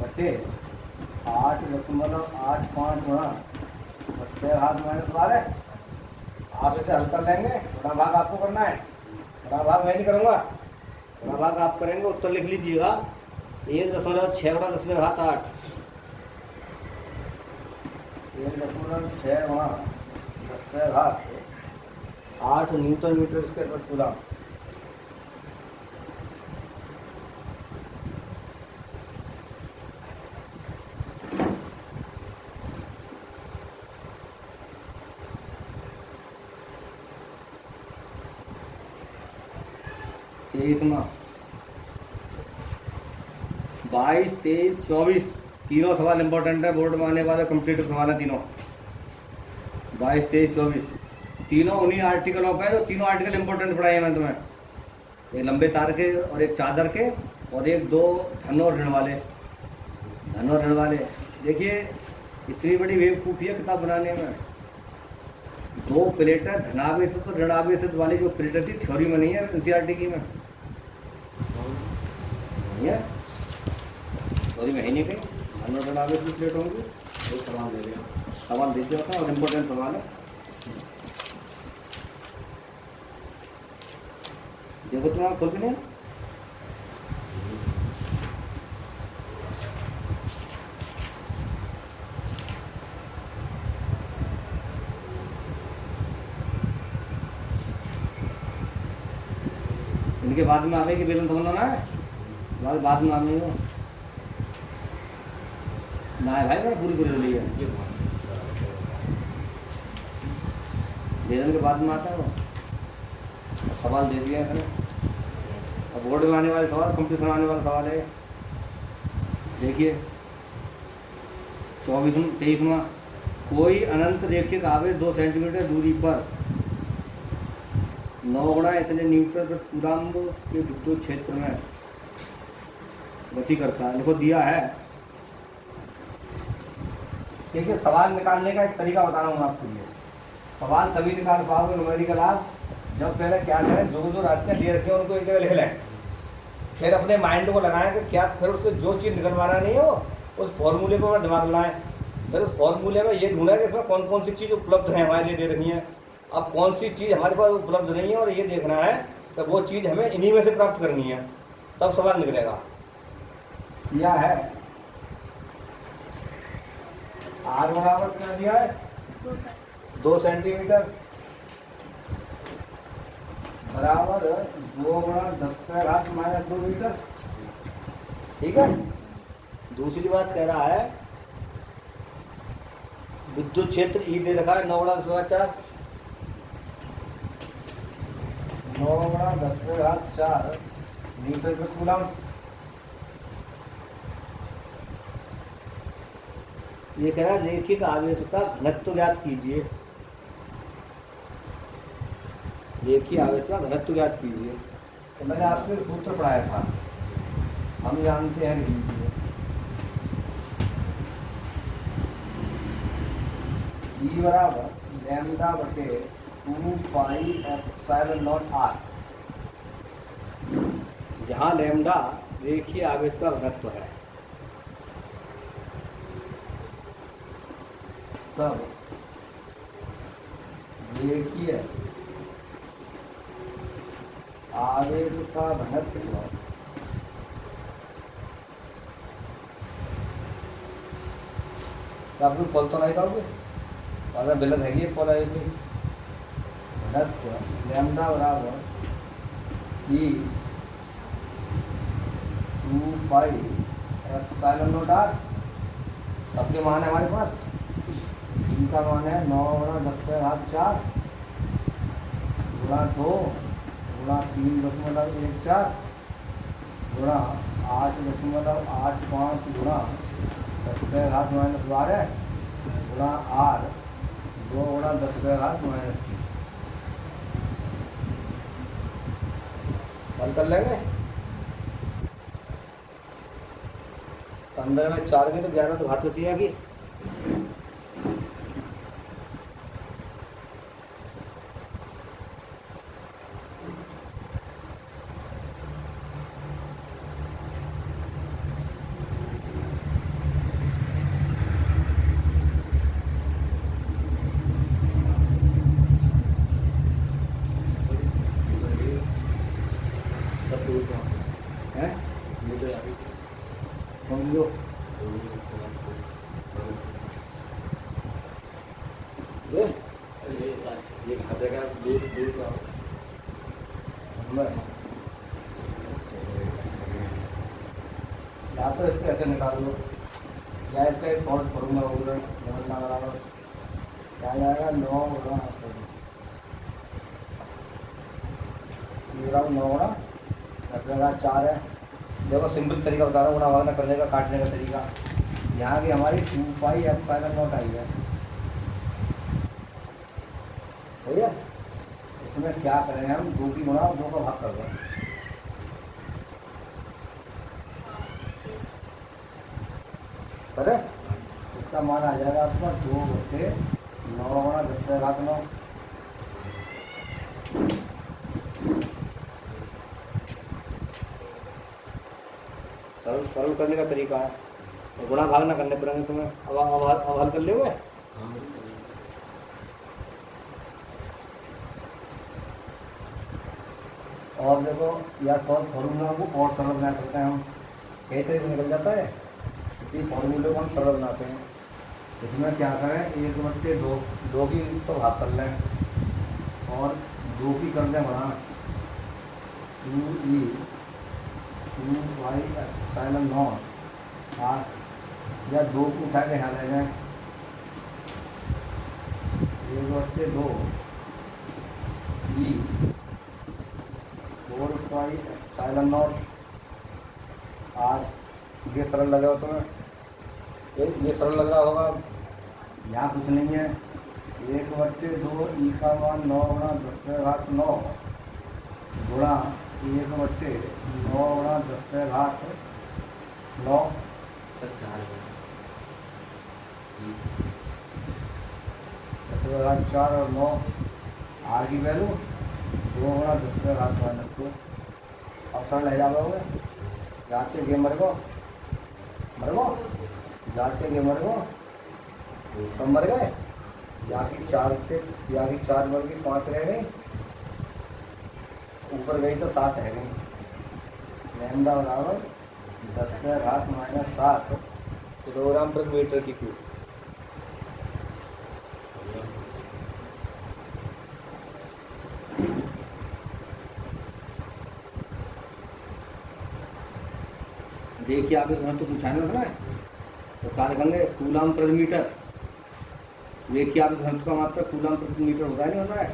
बटे 8.85 गुणा 10⁻⁻12। आप इसे हल कर लेंगे। बड़ा भाग आपको करना है, बड़ा भाग मैं नहीं करूँगा, बड़ा भाग आप करेंगे। उत्तर लिख लीजिएगा 1.6 गुणा 10⁻⁸ 1.6 गुणा 10⁻⁸ न्यूटन मीटर स्क्वायर पर कूलम। तेईसवां 22, 23, 24 तीनों सवाल इंपॉर्टेंट है, बोर्ड में आने वाले कम्पिटेटिव सवाल है तीनों। 22, 23, 24 तीनों उन्हीं आर्टिकलों पे, जो तीनों आर्टिकल इंपॉर्टेंट पढ़ाए हैं मैंने तुम्हें। एक लंबे तार के और एक चादर के और एक दो धन और ऋण वाले, धन और ऋण वाले। देखिए इतनी बड़ी बेवकूफ़ी है किताब बनाने में। दो प्लेटें धनावेशित और ऋणावेशित वाली जो प्लेटें थी थ्योरी में नहीं है, एनसीईआरटी की में नहीं है, थ्योरी में है नहीं कहीं। धन और ऋणावेशित प्लेट होंगी। वो सवाल दे दिया, सवाल दे दिया था और इम्पोर्टेंट सवाल है। देखो तुम्हारा खोल के नहीं इनके बाद में आ गई कि बेलन समझना है, बाद में आ गई हो ना है भाई, मैंने पूरी पूरी ली है। ये बहुत बेलन के बाद में आता है वो। सवाल दे दिए इसने। अब बोर्ड में आने वाले सवाल, कंपटीशन आने वाला सवाल है। देखिए 23वां कोई अनंत रेखिक आवेश 2 सेंटीमीटर दूरी पर 9 गुणा इतने न्यूटन प्रति कूलम्ब के विद्युत क्षेत्र में गति करता है। देखो दिया है। ठीक है, सवाल निकालने का एक तरीका बता रहा हूँ आपको। ये सवाल तभी निकाल पाओगे न्यूमेरिकल आप जब पहले क्या करें, जो जो राशियाँ दे रखी हैं उनको एक जगह लिख लें, फिर अपने माइंड को लगाएं कि क्या, फिर उससे जो चीज़ निकलवाना नहीं है वो उस फॉर्मूले पर दिमाग लगाएं। फिर उस फॉर्मूले में ये ढूंढें कि इसमें कौन कौन सी चीज़ उपलब्ध है हमारे लिए दे रखी हैं, अब कौन सी चीज़ हमारे पास उपलब्ध नहीं है और ये देखना है कि वो चीज़ हमें इन्हीं में से प्राप्त करनी है, तब सवाल निकलेगा। यह है आर बराबर क्या दिया है 2 सेंटीमीटर बराबर 2 गुणा 10⁻⁻² मीटर। ठीक है। दूसरी बात कह रहा है विद्युत क्षेत्र ई दे रखा है 9 गुणा 10⁻⁴, 9 गुणा 10⁻⁴ मीटर प्रति कूलम्ब। ये कह रहा है रैखिक आवेश का घनत्व ज्ञात कीजिए, रैखिक आवेश का घनत्व ज्ञात कीजिए। तो मैंने आपको सूत्र पढ़ाया था, हम जानते हैं, लीजिए ई बराबर लैम्डा बटे 2 पाई एप्सिलॉन नॉट आर, जहाँ लैम्डा रेखीय आवेश का घनत्व है। तब रेखीय आवेश का घनत्व आप लोग कॉल तो नहीं पाओगे, अगर बिलन है ये कॉल आएगी। घनत्व लैम्डा बराबर ई 2 पाई एप्सिलॉन नॉट आर, सबके मान है हमारे पास। इनका मान है 9 गुणा 10⁻⁴ गुणा 2 गुणा 3.14 गुणा 8.85 गुणा 10⁻⁻12 गुणा आर 2 गुणा 10⁻⁻3। हल कर लेंगे। 15 में 4 की तो 11 तो घात बची जाएगी। हैं समझो ये खाते का दूर दूर का या तो इसको ऐसे निकाल लो या इसका एक शॉर्ट फॉर्मूला होगा निकलना बराबर क्या जाएगा 9 गुणा 9 गुणा 10⁻⁴ है। देखो सिंपल तरीका बता रहा हूँ गुणा भागना करने का, काटने का तरीका। यहाँ की हमारी 2 पाई एप्सिलॉन नॉट आई है, सही है। इसमें क्या करें हम, 2 की गुणा और 2 का भाग कर दें। करे इसका मान आ जाएगा आपका 2 बटे 9 गुणा 10⁻⁹। सरल सरल करने का तरीका है, और गुणा भाग ना करने पड़ेंगे तुम्हें। अब हल कर लोगे। और देखो या सॉल्व फॉर्मूला को और सरल बना सकते हैं हम, कई तरह से निकल जाता है। इसी फॉर्मूले को हम सरल बनाते हैं। इसमें क्या करें, 1 बटे 2 की तो भाग कर लें और 2 की कर दें बना 2e 2 pi epsilon naught are, या 2 को उठा के यहाँ ले जाएँ 1 बटे 2 e 4 pi epsilon naught r. ये सरल लग रहा हो तुम्हें, ये सरल लग रहा होगा। यहाँ कुछ नहीं है, 1 बटे 2 ई का मान 9 गुणा 10⁻⁹ गुणा 1/9 × 10⁻⁹ सर 4 10⁻⁴ और 9 आर की वैल्यू 2 × 10⁻⁻²। अब सरल है जाओगे जाते गे मर गो जाते गे मर गो सब मर गए। यहाँ की 4 मर गई, 5 रह गई, ऊपर गई तो 7 रह गई। लैम्डा बराबर 10⁻⁻7 किलोग्राम प्रति मीटर की क्यूब। देखिए आप इसमें तो पूछा नहीं है तो कार्य करेंगे कूलाम प्रति मीटर। देखिए आप इस घनत्व का मात्रा कूलाम प्रति मीटर होता है नहीं होता है।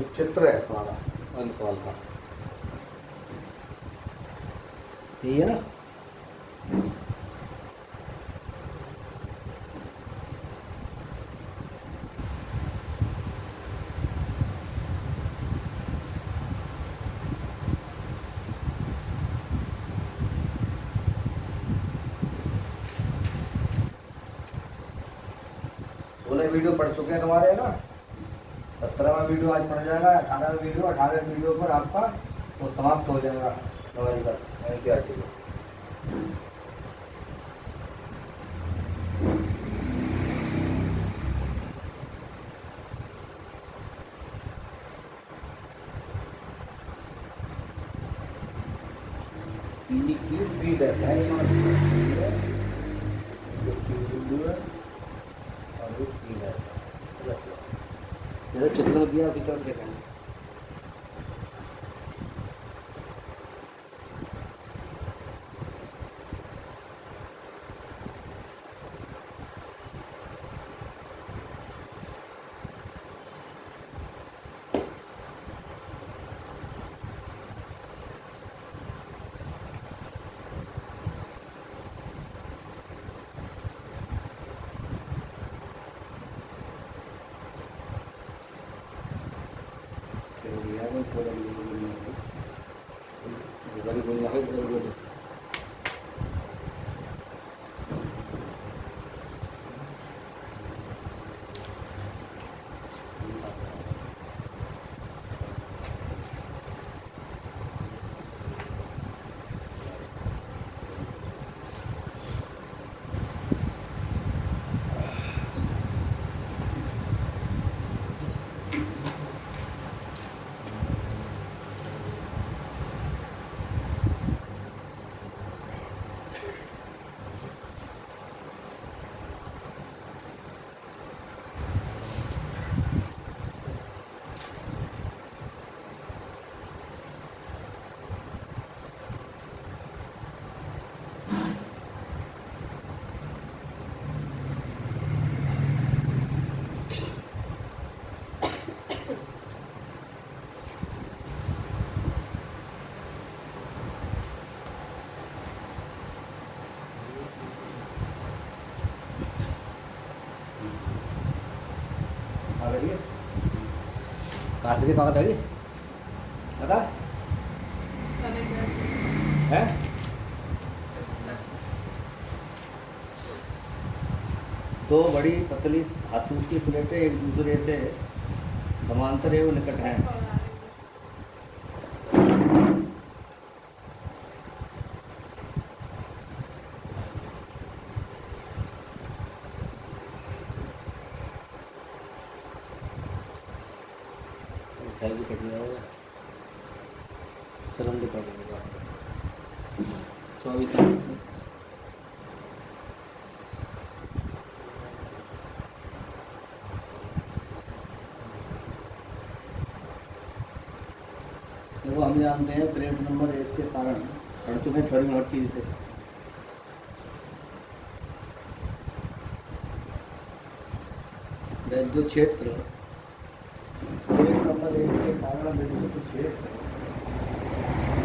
एक चित्र है तुम्हारा अगले सवाल का, यही है ना। वीडियो पढ़ चुके हैं तुम्हारे, है ना। 17वां वीडियो आज पढ़ जाएगा, 18वां वीडियो पर आपका वो समाप्त हो जाएगा नॉवेल एनसीईआरटी का। पी डैश है जैसे चित्र में दिया उसी तरह से लिखेंगे। कागज ये कागज के कागज है ये पता है दो बड़ी पतली धातु की प्लेटें एक दूसरे से समांतर एवं निकट हैं। मिठाई भी कट जाएगा चलन दिखा देगा 24 देखो हम जानते हैं प्लेट नंबर 1 के कारण पढ़ चुके हैं थ्योरी में हर चीज़ से। वैद्युत क्षेत्र प्लेट नंबर 1 के कारण वैद्युत क्षेत्र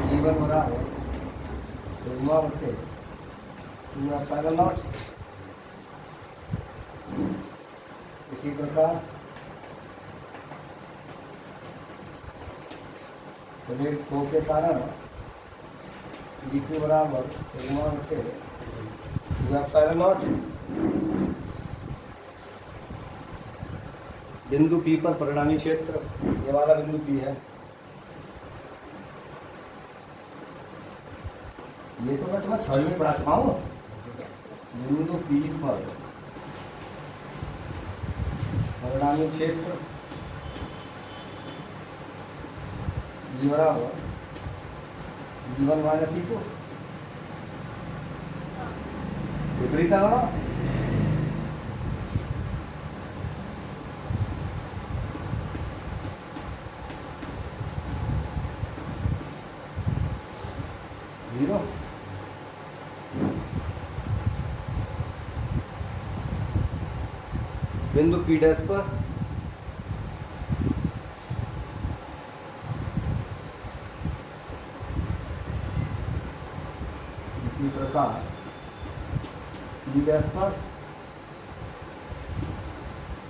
जीवन बराबर सिग्मा बटे 2 इसी प्रकार प्लेट 2 के कारण d2 बराबर सिग्मा बटे 2 बिंदु P पर परिणामी क्षेत्र ये वाला बिंदु P है। ये तो मैं तुम्हें 6वीं में पढ़ा चुका हूँ। बिंदु P पर परिणामी क्षेत्र E बराबर E1 माइनस E2 विपरीत है ना। जीरो बिंदु P डैश पर इसी प्रकार E डैश पर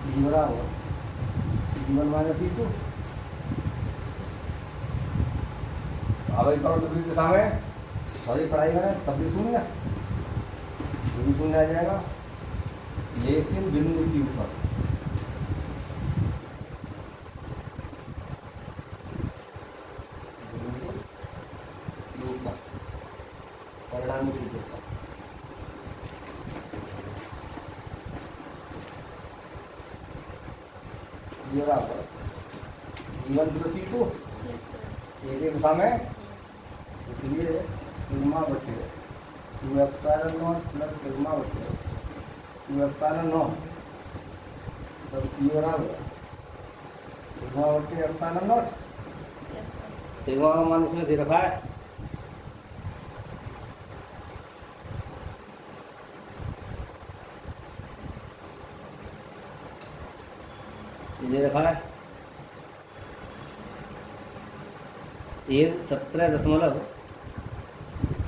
E बराबर E1 माइनस E2 भाई करो विपरीत दिशा में सारी पढ़ाई करें तब भी शून्य ये भी शून्य आ जाएगा लेकिन बिंदु के ऊपर परिणामी के ऊपर ये बराबर E1 प्लस E2 एक ही दिशा में इसलिए सिग्मा बटे 2 एप्सिलॉन नॉट प्लस सिग्मा बटे 2 एप्सिलॉन नॉट तब E बराबर सिग्मा बटे एप्सिलॉन नॉट सिग्मा का मान उसने दे रखा है ये दे रखा है 17.10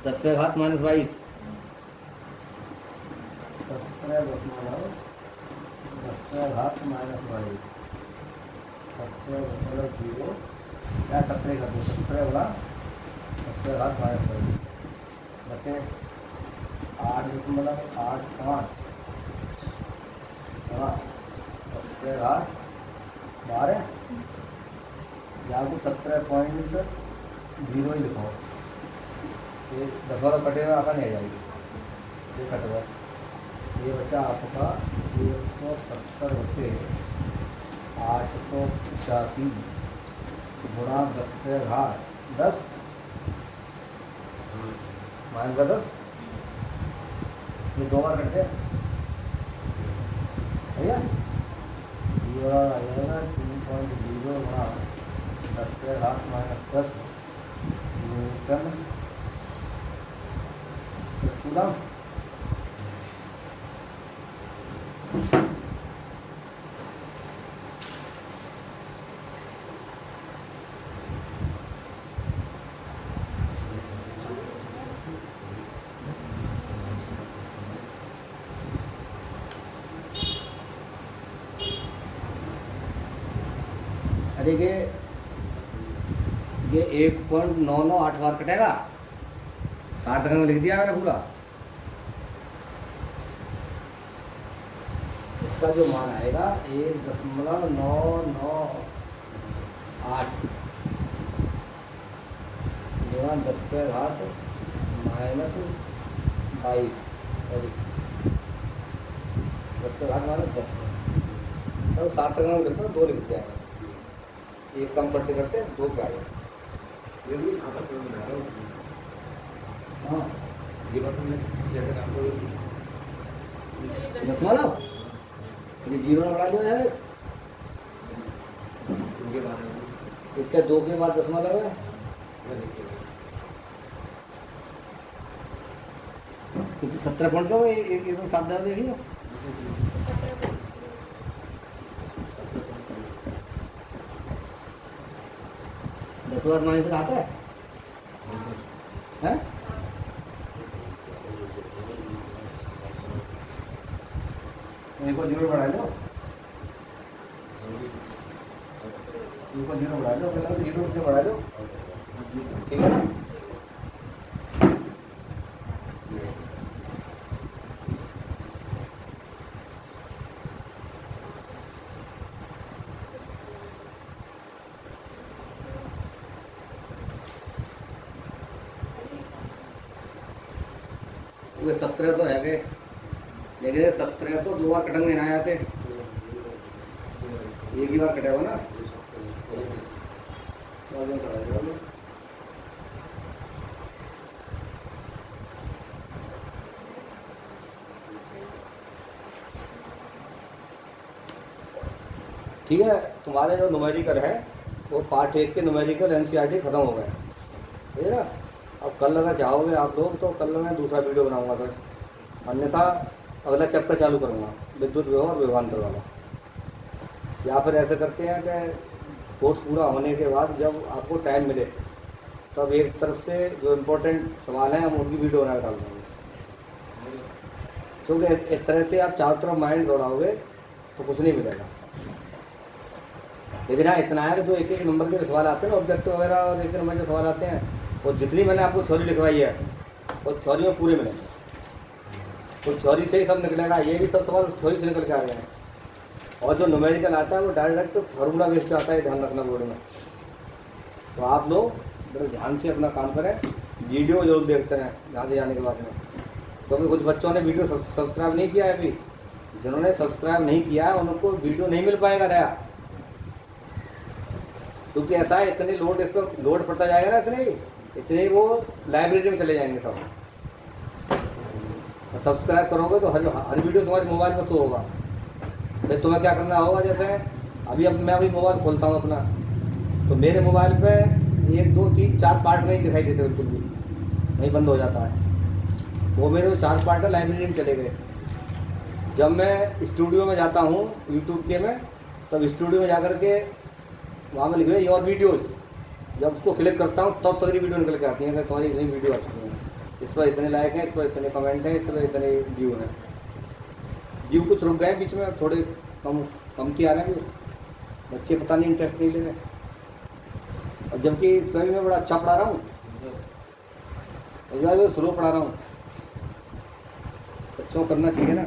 -22 17.10 या 17 कर दो 17 बड़ा 10⁻−22 बटे 8.85 10⁻12 या तो 17.0 ही लिखो ये 10 वाला कटे में आसानी आ जाएगी ये कट गया ये बचा आपका 170 बटे 885 गुणा 10⁻10 -10 ये 2 बार कट गया भैया ये आ जाएगा 2.0 गुणा 10⁻−10 न्यूटन कूलम अरे ये 1.998 बार कटेगा। सार्थक में लिख दिया मैंने पूरा। इसका जो मान आएगा 1.998 गुणा 10 के घात -22, सॉरी 10 के घात -10। तो सार्थक में लिखता हूँ 2 लिख दिया है, एक कम करते करते 2 पे आ गया। ये भी आपस में बना रहा हूँ। हाँ ये बात हमने जैसे काम करो 10 वाला ये 0 में बढ़ा लिया है। उनके बारे में इतने 2 के बाद 10 वाला है। क्योंकि 17 पॉइंट तो एक तो साफ दाव देखिए। 10 बार माइनस से आता है हैं? इनको 0 बढ़ा लो, इनको 0 बढ़ा लो, पहले 0 से बढ़ा लो, ठीक है ना? ये 1700 है के, लेकिन 1700 2 बार कटेंगे ना आते, एक ही बार कटेगा ना। ठीक है, तुम्हारे जो न्यूमेरिकल है वो पार्ट 1 के न्यूमेरिकल एनसीईआरटी खत्म हो गए, ठीक है ना। अब कल अगर चाहोगे आप लोग तो कल मैं दूसरा वीडियो बनाऊंगा, फिर अन्यथा अगला चैप्टर चालू करूँगा विद्युत विभव और विभवांतर वाला। या फिर ऐसे करते हैं कि कोर्स पूरा होने के बाद जब आपको टाइम मिले तब एक तरफ से जो इम्पोर्टेंट सवाल हैं हम उनकी वीडियो बना डाल देंगे, क्योंकि इस तरह से आप चारों तरफ माइंड दौड़ाओगे तो कुछ नहीं मिलेगा। लेकिन हाँ इतना है कि जो एक एक नंबर के सवाल आते हैं ना, ऑब्जेक्टिव वगैरह और एक नंबर के सवाल आते हैं, और जितनी मैंने आपको थ्योरी लिखवाई है वो थ्योरी में पूरे मिलेंगे, तो थ्योरी से ही सब निकलेगा। ये भी सब सवाल थ्योरी से निकल के आ गए हैं। और जो न्यूमेरिकल आता है वो डायरेक्ट फार्मूला बेस्ड आता है, ध्यान रखना बोर्ड में। तो आप लोग बड़े ध्यान से अपना काम करें, वीडियो जरूर देखते रहें आगे जाने के बाद में, क्योंकि कुछ बच्चों ने वीडियो सब्सक्राइब नहीं किया है अभी। जिन्होंने सब्सक्राइब नहीं किया है उनको वीडियो नहीं मिल पाएगा नया, क्योंकि ऐसा है इतने लोड इस पर लोड पड़ता जाएगा ना, इतने वो लाइब्रेरी में चले जाएंगे सब। सब्सक्राइब करोगे तो हर वीडियो तुम्हारे मोबाइल में शो होगा। फिर तुम्हें क्या करना होगा, जैसे मैं अभी मोबाइल खोलता हूँ अपना, तो मेरे मोबाइल पे 1 2 3 4 पार्ट नहीं दिखाई देते, बिल्कुल भी नहीं, बंद हो जाता है। वो मेरे 4 पार्ट है लाइब्रेरी में चले गए। जब मैं स्टूडियो में जाता हूँ यूट्यूब के में, तब स्टूडियो में जाकर के वहाँ में लिखे योर वीडियोज़, जब उसको क्लिक करता हूँ तब सारी वीडियो निकल के आती हैं कि तुम्हारी इतनी वीडियो आ चुकी है, इस पर इतने लाइक हैं, इस पर इतने कमेंट हैं, इस पर इतने व्यू हैं। व्यू कुछ रुक गए बीच में, थोड़े कमती आ रहे हैं व्यू, बच्चे पता नहीं इंटरेस्ट नहीं ले रहे। और जबकि इस पर भी मैं बड़ा अच्छा पढ़ा रहा हूँ, इस बार स्लो पढ़ा रहा हूँ, बच्चों को करना चाहिए ना।